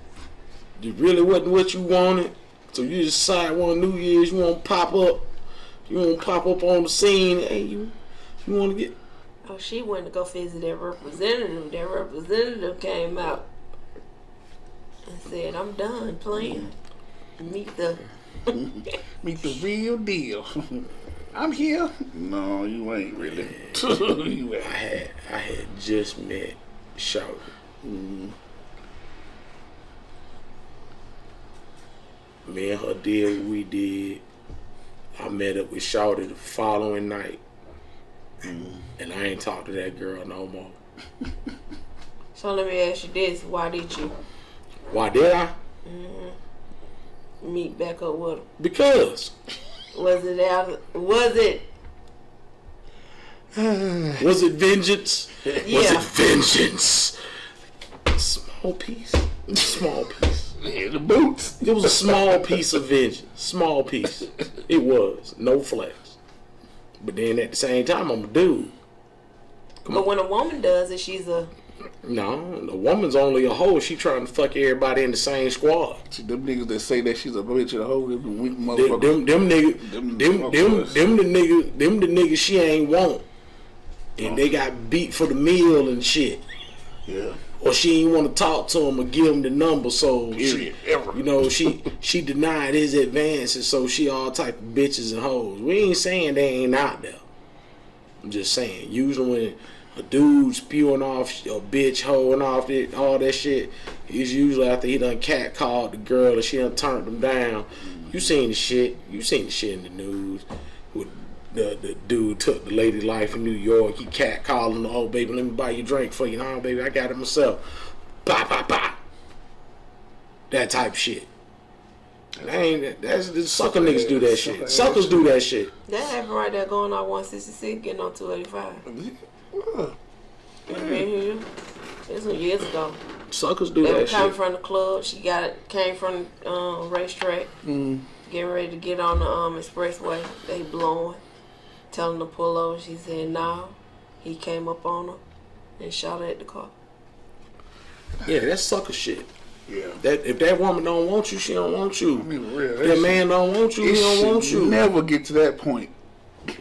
really wasn't what you wanted. So you decide one New Year's you want to pop up. You want to pop up on the scene. Hey, you want to get... Oh, she went to go visit that representative. That representative came out and said, "I'm done playing. Meet the real deal. I'm here. No, you ain't really. You ain't. I had just met Shawty. Me and her did what we did. I met up with Shawty the following night. And I ain't talked to that girl no more. So let me ask you this: why did you Why did I? meet back up with her? Because. Was it Was it vengeance? Was Yeah. it vengeance? Small piece. Small piece. Yeah, the boots. It was a small piece of vengeance. Small piece. It was. No flex. But then at the same time, I'm a dude. But when a woman does it, she's a No, a woman's only a hoe. She trying to fuck everybody in the same squad. See, them niggas that say that she's a bitch and a hoe, them weak motherfuckers. Them the niggas she ain't want. And they got beat for the meal and shit. Yeah. Or or she ain't want to talk to him or give him the number. So Period. Ever. you know, she denied his advances. So she all type of bitches and hoes. We ain't saying they ain't out there. I'm just saying. Usually when a dude spewing off a bitch, hoeing off it, all that shit, it's usually after he done catcalled the girl or she done turned him down. You seen the shit. You seen the shit in the news. With the dude took the lady life in New York. He catcalling the oh baby, let me buy you a drink for you. No, baby, I got it myself. Pop, pop, pop. That type of shit. That's sucker niggas do that shit. Suckers do that shit. That happened right there going on 166, getting on 285. This was years ago. Suckers do They were that coming shit. from the club. She came from racetrack, getting ready to get on the expressway. They blowing, telling her to pull over. She said no. He came up on her and shot her at the car. Yeah, that's sucker shit. Yeah. That if that woman don't want you, she don't want you. I mean, for real. If that man don't want you, he don't want you. Never get to that point.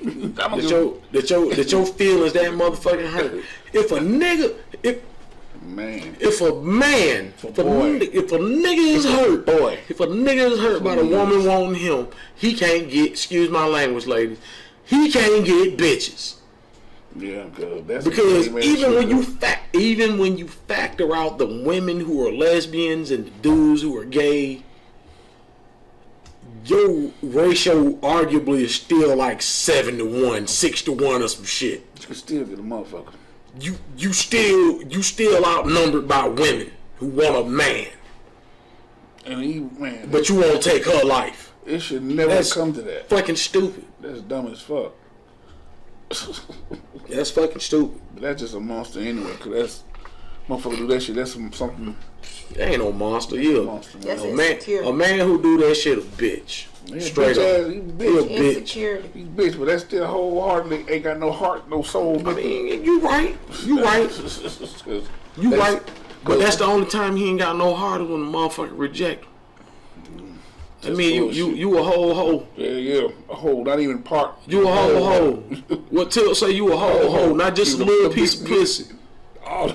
That your feelings that motherfucking hurt. If a nigga, if a man, if a nigga is hurt, if a nigga is hurt by the woman wanting him, he can't get, excuse my language, ladies, he can't get bitches. Yeah, good. That's Because a even when you factor out the women who are lesbians and the dudes who are gay, your ratio arguably is still like 7-to-1, 6-to-1 or some shit. You can still get a motherfucker. You still outnumbered by women who want a man, And he, man, but you won't take her life. it should never That's come to that. fucking stupid. That's dumb as fuck. That's fucking stupid. But that's just a monster anyway. Cause that's motherfucker do that shit. That's something. That ain't no monster. Yeah, Monster, man. That's a man who do that shit a bitch. Yeah, Straight bitch up. ass, he He a bitch. bitch. Insecurity. He bitch, but that's still wholeheartedly ain't got no heart, no soul. I mean, you right. You right. You right. But that's the only time he ain't got no heart is when the motherfucker reject him. I mean, you a whole hoe. Yeah, a whole, not even part. You a whole hoe. What Till say you a whole hoe, not just a little piece of pussy. All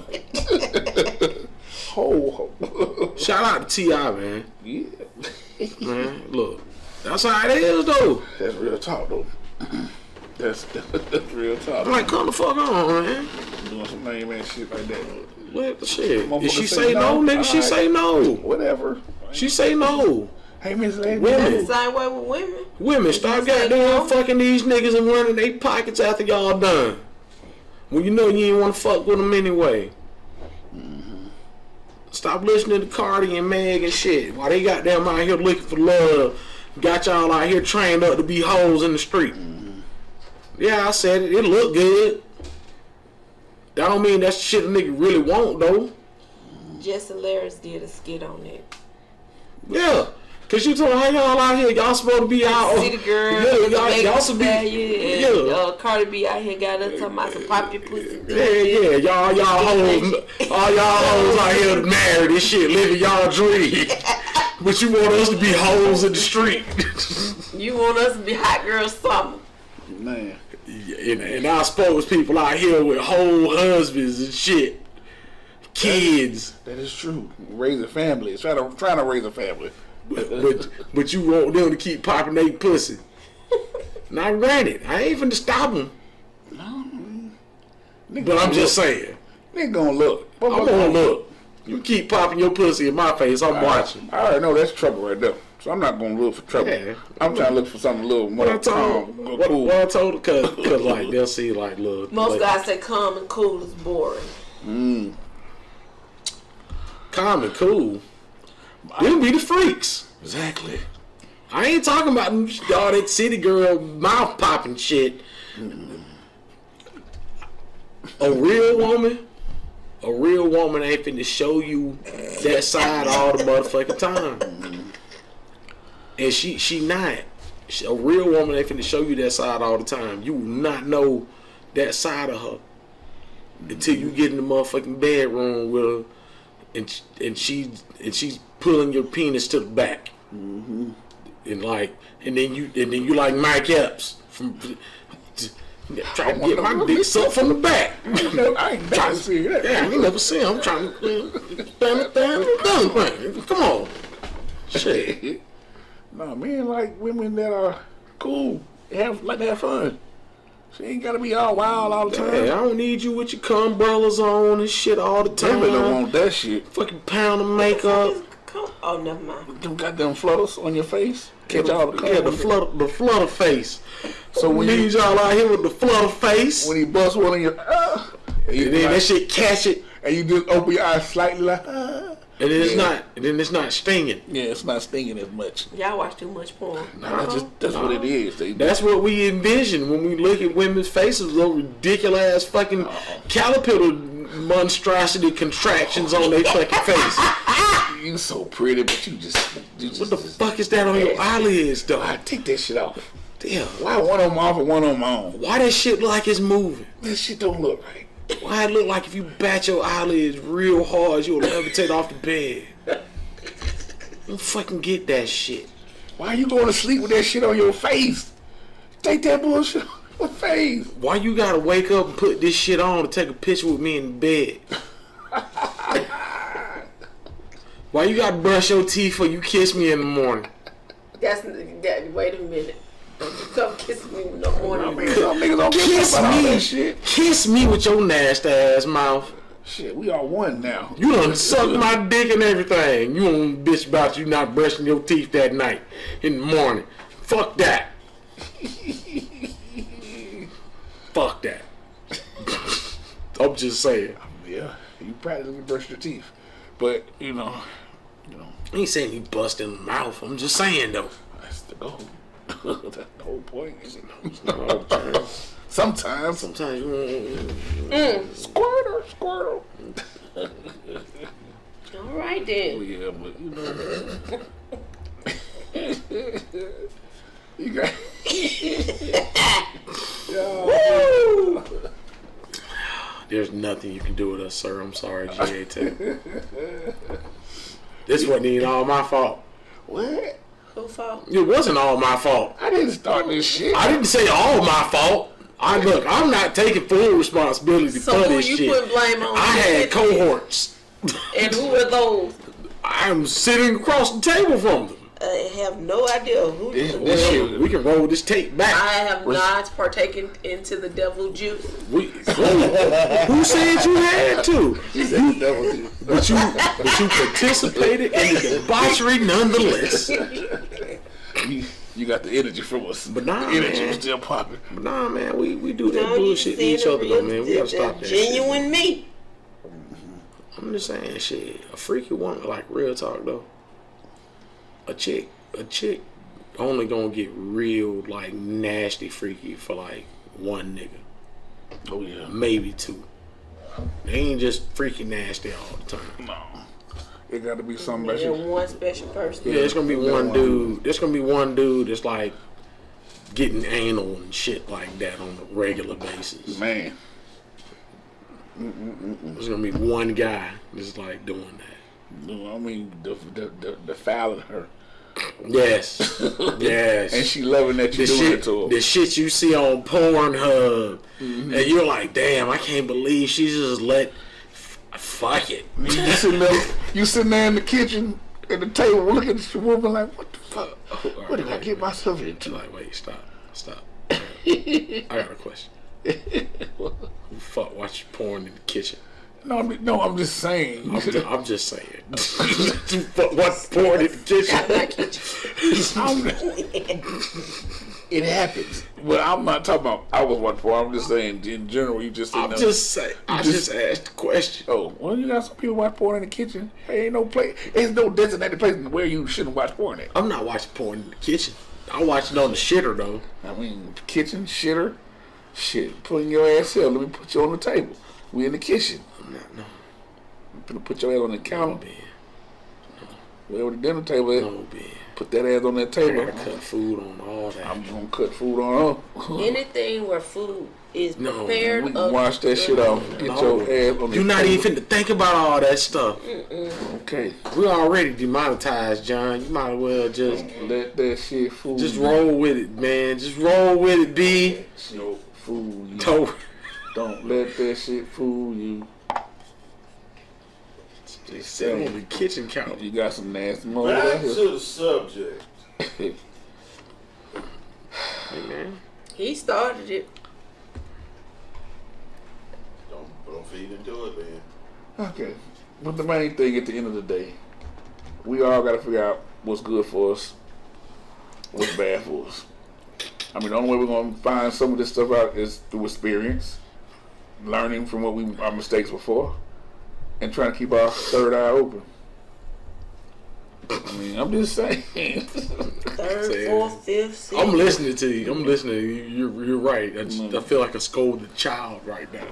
whole hoe. Shout out to T.I., man. Yeah, Man, look. That's how it is, though. that's real talk though. That's real talk. I'm like, come the fuck on, man. Doing some lame ass shit like that. What the shit? Motherfucker Did she say say no, no? nigga? She Alright. say no. Whatever. She say no. Hey, Miss Lady. Women. That's the same way with women. Women, stop you say goddamn no? fucking these niggas and running their pockets after y'all done. When you know you ain't want to fuck with them anyway. Stop listening to Cardi and Meg and shit. While they goddamn out here looking for love, got y'all out here trained up to be hoes in the street. Yeah, I said it. It look good. That don't mean that's the shit a nigga really want, though. Jess Hilarious did a skit on it. Yeah. Cause you told how y'all out here, y'all supposed to be out. City Girl, y'all supposed to be. Yeah. Cardi B out here got us talking about some pop your pussy. Yeah, y'all hoes, all y'all hoes out here married and shit, living y'all dream. But you want us to be hoes in the street. You want us to be hot girl summer. Man. and I suppose people out here with whole husbands and shit, kids. That is true. Raise a family. Trying to raise a family. But you want them to keep popping their pussy. Now granted, I ain't finna stop them. But I'm just saying. They gonna look. I'm gonna look. You keep popping your pussy in my face, I'm watching. I already know that's trouble right there. So I'm not gonna look for trouble. Yeah. I'm trying to look for something a little What I more told, calm, what, cool. what I told her, cause like they'll see like look. Most guys say calm and cool is boring. Calm and cool. Them be the freaks. Exactly. I ain't talking about all that city girl mouth popping shit. A real woman ain't finna show you that side all the motherfucking time. And she not. A real woman ain't finna show you that side all the time. You will not know that side of her until you get in the motherfucking bedroom with her, and she's pulling your penis to the back. And then you like Mike Epps from Trying to get my dick sucked from the back. I ain't never seen that. Yeah, I ain't never seen. I'm trying to come on. Shit. No, men like women that are cool. Like to have fun. She ain't gotta be all wild all the time. Hey, I don't need you with your umbrellas on and shit all the time. Women don't want that shit. Fucking pound of makeup. Oh, never mind. Them goddamn flutters on your face. Catch all the Yeah, the flutter face. So when need y'all out here with the flutter face. When he busts one in your And then that shit catch it. And you just open your eyes slightly like And then it's not stinging. Yeah, it's not stinging as much. Y'all watch too much porn. That's what it is. That's what we envision when we look at women's faces. Those ridiculous ass fucking caterpillar monstrosity contractions on their fucking face. You so pretty, but you just What the fuck is that on your eyelids, though? I take that shit off. Damn. Why one on my off and one on my own? Why that shit look like it's moving? That shit don't look right. Why it look like if you bat your eyelids real hard, you'll levitate off the bed? Don't fucking get that shit. Why you going to sleep with that shit on your face? Take that bullshit on your face. Why you gotta wake up and put this shit on to take a picture with me in bed? Why you gotta brush your teeth before you kiss me in the morning? Wait a minute. Don't you come kiss me in the morning. Some niggas don't give about all that shit. Kiss me with your nasty ass mouth. Shit, we are one now. You done suck my dick and everything. You don't bitch about you not brushing your teeth that night in the morning. Fuck that. Fuck that. I'm just saying. Yeah, you practically brush your teeth, but you know. I ain't saying you bust in the mouth. I'm just saying though. That's the goal. That's the whole point. Isn't it? It's not all the time. Sometimes Sometimes you squirtle. All right then. Yeah, but you know, you got. Woo! There's nothing you can do with us, sir. I'm sorry, GA Tech. This wasn't even all my fault. What? Who fault? It wasn't all my fault. I didn't start this shit. I didn't say all my fault. I'm not taking full responsibility So for who this you shit. putting blame on? I had cohorts. And who are those? I'm sitting across the table from them. I have no idea who. This shit, we can roll this tape back. I have not partaken into the devil juice. Who said you had to? But you participated in the debauchery nonetheless. You got the energy from us. But nah, the energy man. was still popping. But nah, man, we do that No, bullshit to you each saying other the though, real- man. We gotta stop that shit. Genuine me. I'm just saying, shit. A freaky woman, like real talk though. A chick only gonna get real like nasty freaky for like one nigga. Oh yeah. Maybe two. They ain't just freaky nasty all the time. No. It got to be something And special. one special person. Yeah, it's gonna be one dude. There's gonna be one dude that's like getting anal and shit like that on a regular basis. Man. There's gonna be one guy that's like doing that. No, I mean the fouling her. Yes. Yes. And she loving that you doing it to her. The shit you see on Pornhub, and you're like, damn, I can't believe she just let. Fuck it. You sitting there in the kitchen at the table looking at your woman like, what the fuck? What did I get myself into? Like, wait, stop. I got a question. Who fuck watch porn in the kitchen? No, I'm just saying. I'm just saying. Who fuck watch porn in the kitchen? It happens. But I'm not talking about I was watching porn. I'm just saying in general. You just. I'm just saying. I just asked the question. Oh, well, you got some people watch porn in the kitchen. There ain't no place. There's no designated place where you shouldn't watch porn at. I'm not watching porn in the kitchen. I watch it on the shitter though. I mean, kitchen, shitter, shit. Putting your ass here. Let me put you on the table. We in the kitchen. No. I'm gonna put your ass on the counter. Ben. Wherever the dinner table is. No, Ben. Put that ass on that I table. gotta cut food on all that. I'm just gonna cut food on her. Anything where food is No, prepared. We can wash that shit off. Get your ass on the You're not table. even finna think about all that stuff. Okay. We're already demonetized, John. You might as well just Let that shit food. roll with it, man. Just roll with it, B. No, fool you. Don't let that shit fool you. just sit on the kitchen counter. You got some nasty mold Back out here. to the subject. Hey, man. He started it. Don't feed into it, man. Okay. But the main thing at the end of the day, we all got to figure out what's good for us, what's bad for us. I mean, the only way we're going to find some of this stuff out is through experience, learning from our mistakes before, and trying to keep our third eye open. I mean, I'm just saying. Third, fourth, fifth, sixth. I'm listening to you. You're right. I feel like a scolded child right now.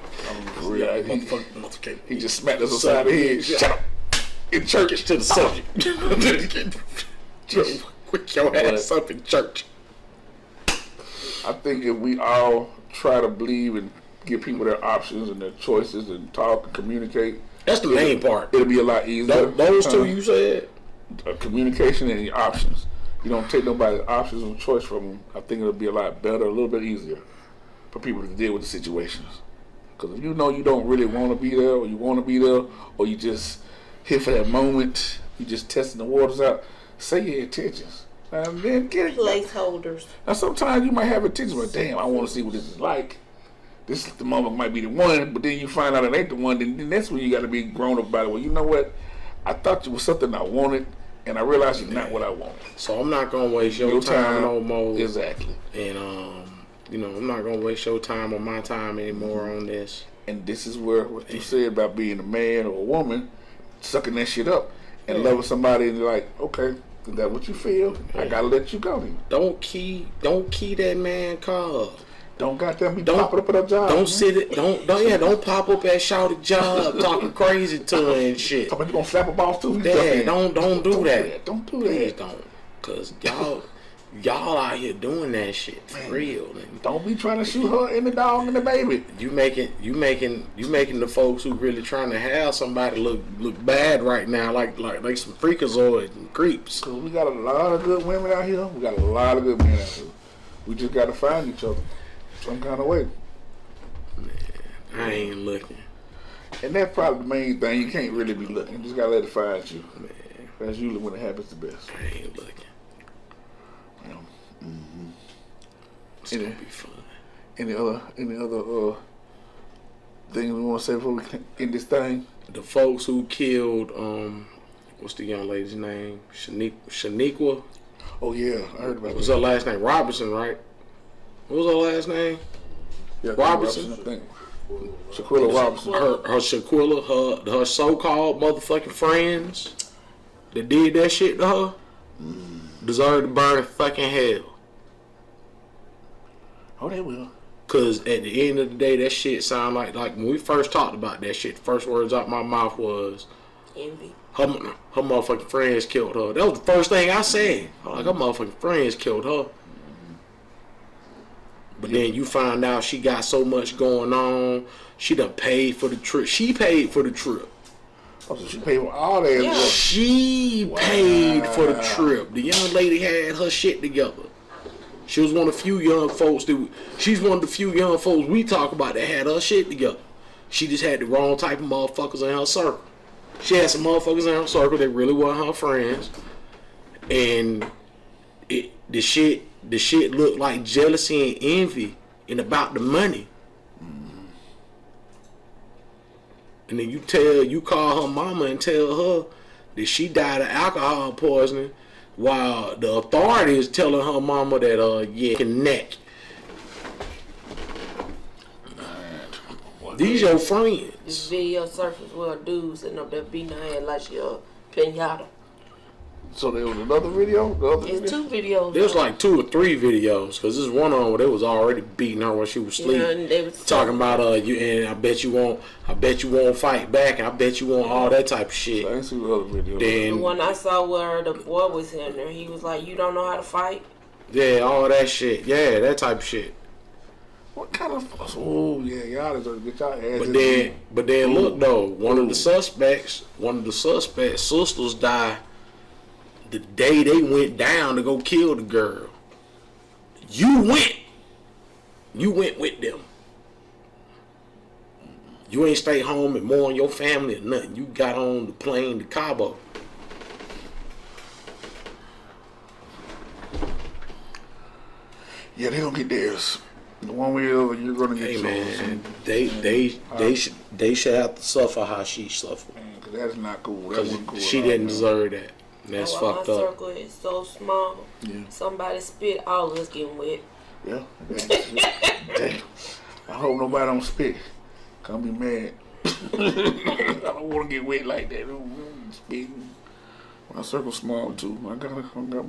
He just smacked us upside the head. Shut up. In church. Get to the subject. Just quick your ass up in church. I think if we all try to believe and give people their options and their choices and talk and communicate, that's the main part. It'll be a lot easier. Those two you said? Communication and your options. You don't take nobody's options and choice from them. I think it'll be a lot better, a little bit easier for people to deal with the situations. Because if you know you don't really want to be there, or you want to be there, or you just here for that moment, you just testing the waters out, say your intentions. And then get it. Placeholders. Now sometimes you might have intentions, but damn, I want to see what this is like. This is the moment might be the one, but then you find out it ain't the one, then that's when you got to be grown up about it. Well, you know what? I thought you was something I wanted, and I realized you're not what I wanted. So I'm not gonna waste your time no more. Exactly. And I'm not gonna waste your time or my time anymore on this. And this is where what you said about being a man or a woman, sucking that shit up and loving somebody, and you're like, okay, is that what you feel? I gotta let you go then. Don't key that man car. Don't goddamn be popping up at a job. Don't pop up at Shouted Job talking crazy to her and shit. You gonna slap a boss too? Dad, don't do that. Don't do that. Please don't. Cause y'all out here doing that shit for real. And don't be trying to shoot her and the dog and the baby. You making the folks who really trying to have somebody look bad right now, like some freakazoids and creeps. Cause we got a lot of good women out here. We got a lot of good men out here. We just gotta find each other some kind of way. Man, I ain't looking. And that's probably the main thing. You can't really be looking. You just gotta let it find you. Man, that's usually when it happens the best. I ain't looking. It's gonna be fun. Any other things we want to say before we end this thing? The folks who killed what's the young lady's name? Shaniqua. Oh yeah, I heard about that. What's her last name? Robinson, right? What was her last name? Yeah, Robinson. I think. Shaquilla Robinson. Her Shaquilla, her so-called motherfucking friends that did that shit to her deserve to burn in fucking hell. Oh, they will. Cause at the end of the day, that shit sound like when we first talked about that shit, the first words out my mouth was envy. Her motherfucking friends killed her. That was the first thing I said. Like, her motherfucking friends killed her. But then you find out she got so much going on. She done paid for the trip. She paid for the trip. Oh, so she paid for all that. Yeah. She paid for the trip. The young lady had her shit together. She was one of the few young folks she's one of the few young folks we talk about that had her shit together. She just had the wrong type of motherfuckers in her circle. She had some motherfuckers in her circle that really weren't her friends. And the shit looked like jealousy and envy and about the money. And then you call her mama and tell her that she died of alcohol poisoning, while the authorities telling her mama that connect. These your friends. This video surfaced where a dude sitting up there beating her head like she a pinata. So there was another video? It's two videos. There's like 2 or 3 videos, because there's one on where they was already beating her when she was asleep. Yeah, and they was talking about you, and I bet you won't fight back, and I bet you won't all that type of shit. I ain't seen the other video. Then the one I saw where the boy was in there, he was like, "You don't know how to fight." Yeah, all that shit. Yeah, that type of shit. What kind of? Oh yeah, y'all deserve to get y'all ass. But then look though, one of the suspects' sisters died the day they went down to go kill the girl. You went You went with them. You ain't stay home and mourn your family or nothing. You got on the plane to Cabo. Yeah, they gonna get theirs. One way or the other, you're gonna get Hey yours. man, they should have to suffer how she suffered. Man, 'cause that is not cool. That Because wasn't cool. she at all, didn't man. deserve that. That's That's why fucked my up. circle is so small. Yeah. Somebody spit, all of us getting wet. Yeah. Damn. I hope nobody don't spit. Come be mad. I don't want to get wet like that. Spitting. My circle's small too. I got my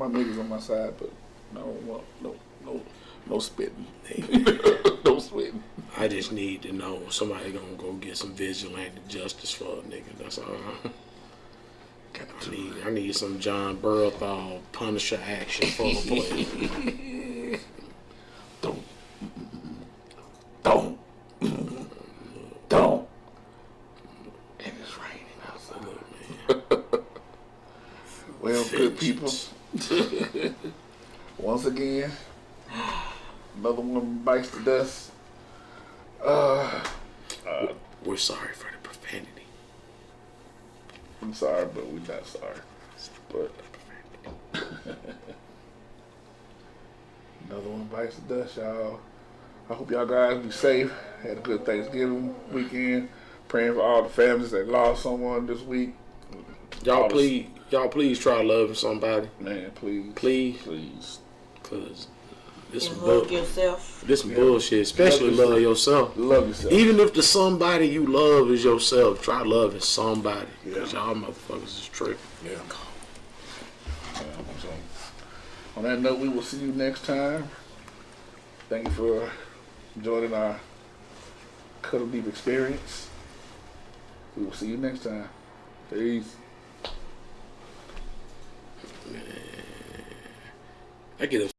niggas on my side, but no spitting. No spitting. I just need to know somebody gonna go get some vigilante justice for a nigga. That's all. I need some John Berthal Punisher action for the play. Don't. And it's raining outside. Well, good people. Once again, another one bites the dust. We're sorry for the profanity. I'm sorry, but we're not sorry. But another one bites the dust, y'all. I hope y'all guys be safe. Had a good Thanksgiving weekend. Praying for all the families that lost someone this week. Y'all please try loving somebody. Man, please. Please. Cause this And some hug yourself. this some bullshit. Especially Love love yourself. Love yourself. Even if the somebody you love is yourself, try loving somebody. Cause Yeah. y'all motherfuckers is tripping. Yeah. So, on that note, we will see you next time. Thank you for joining our Cuddle Deep experience. We will see you next time. Peace. I get a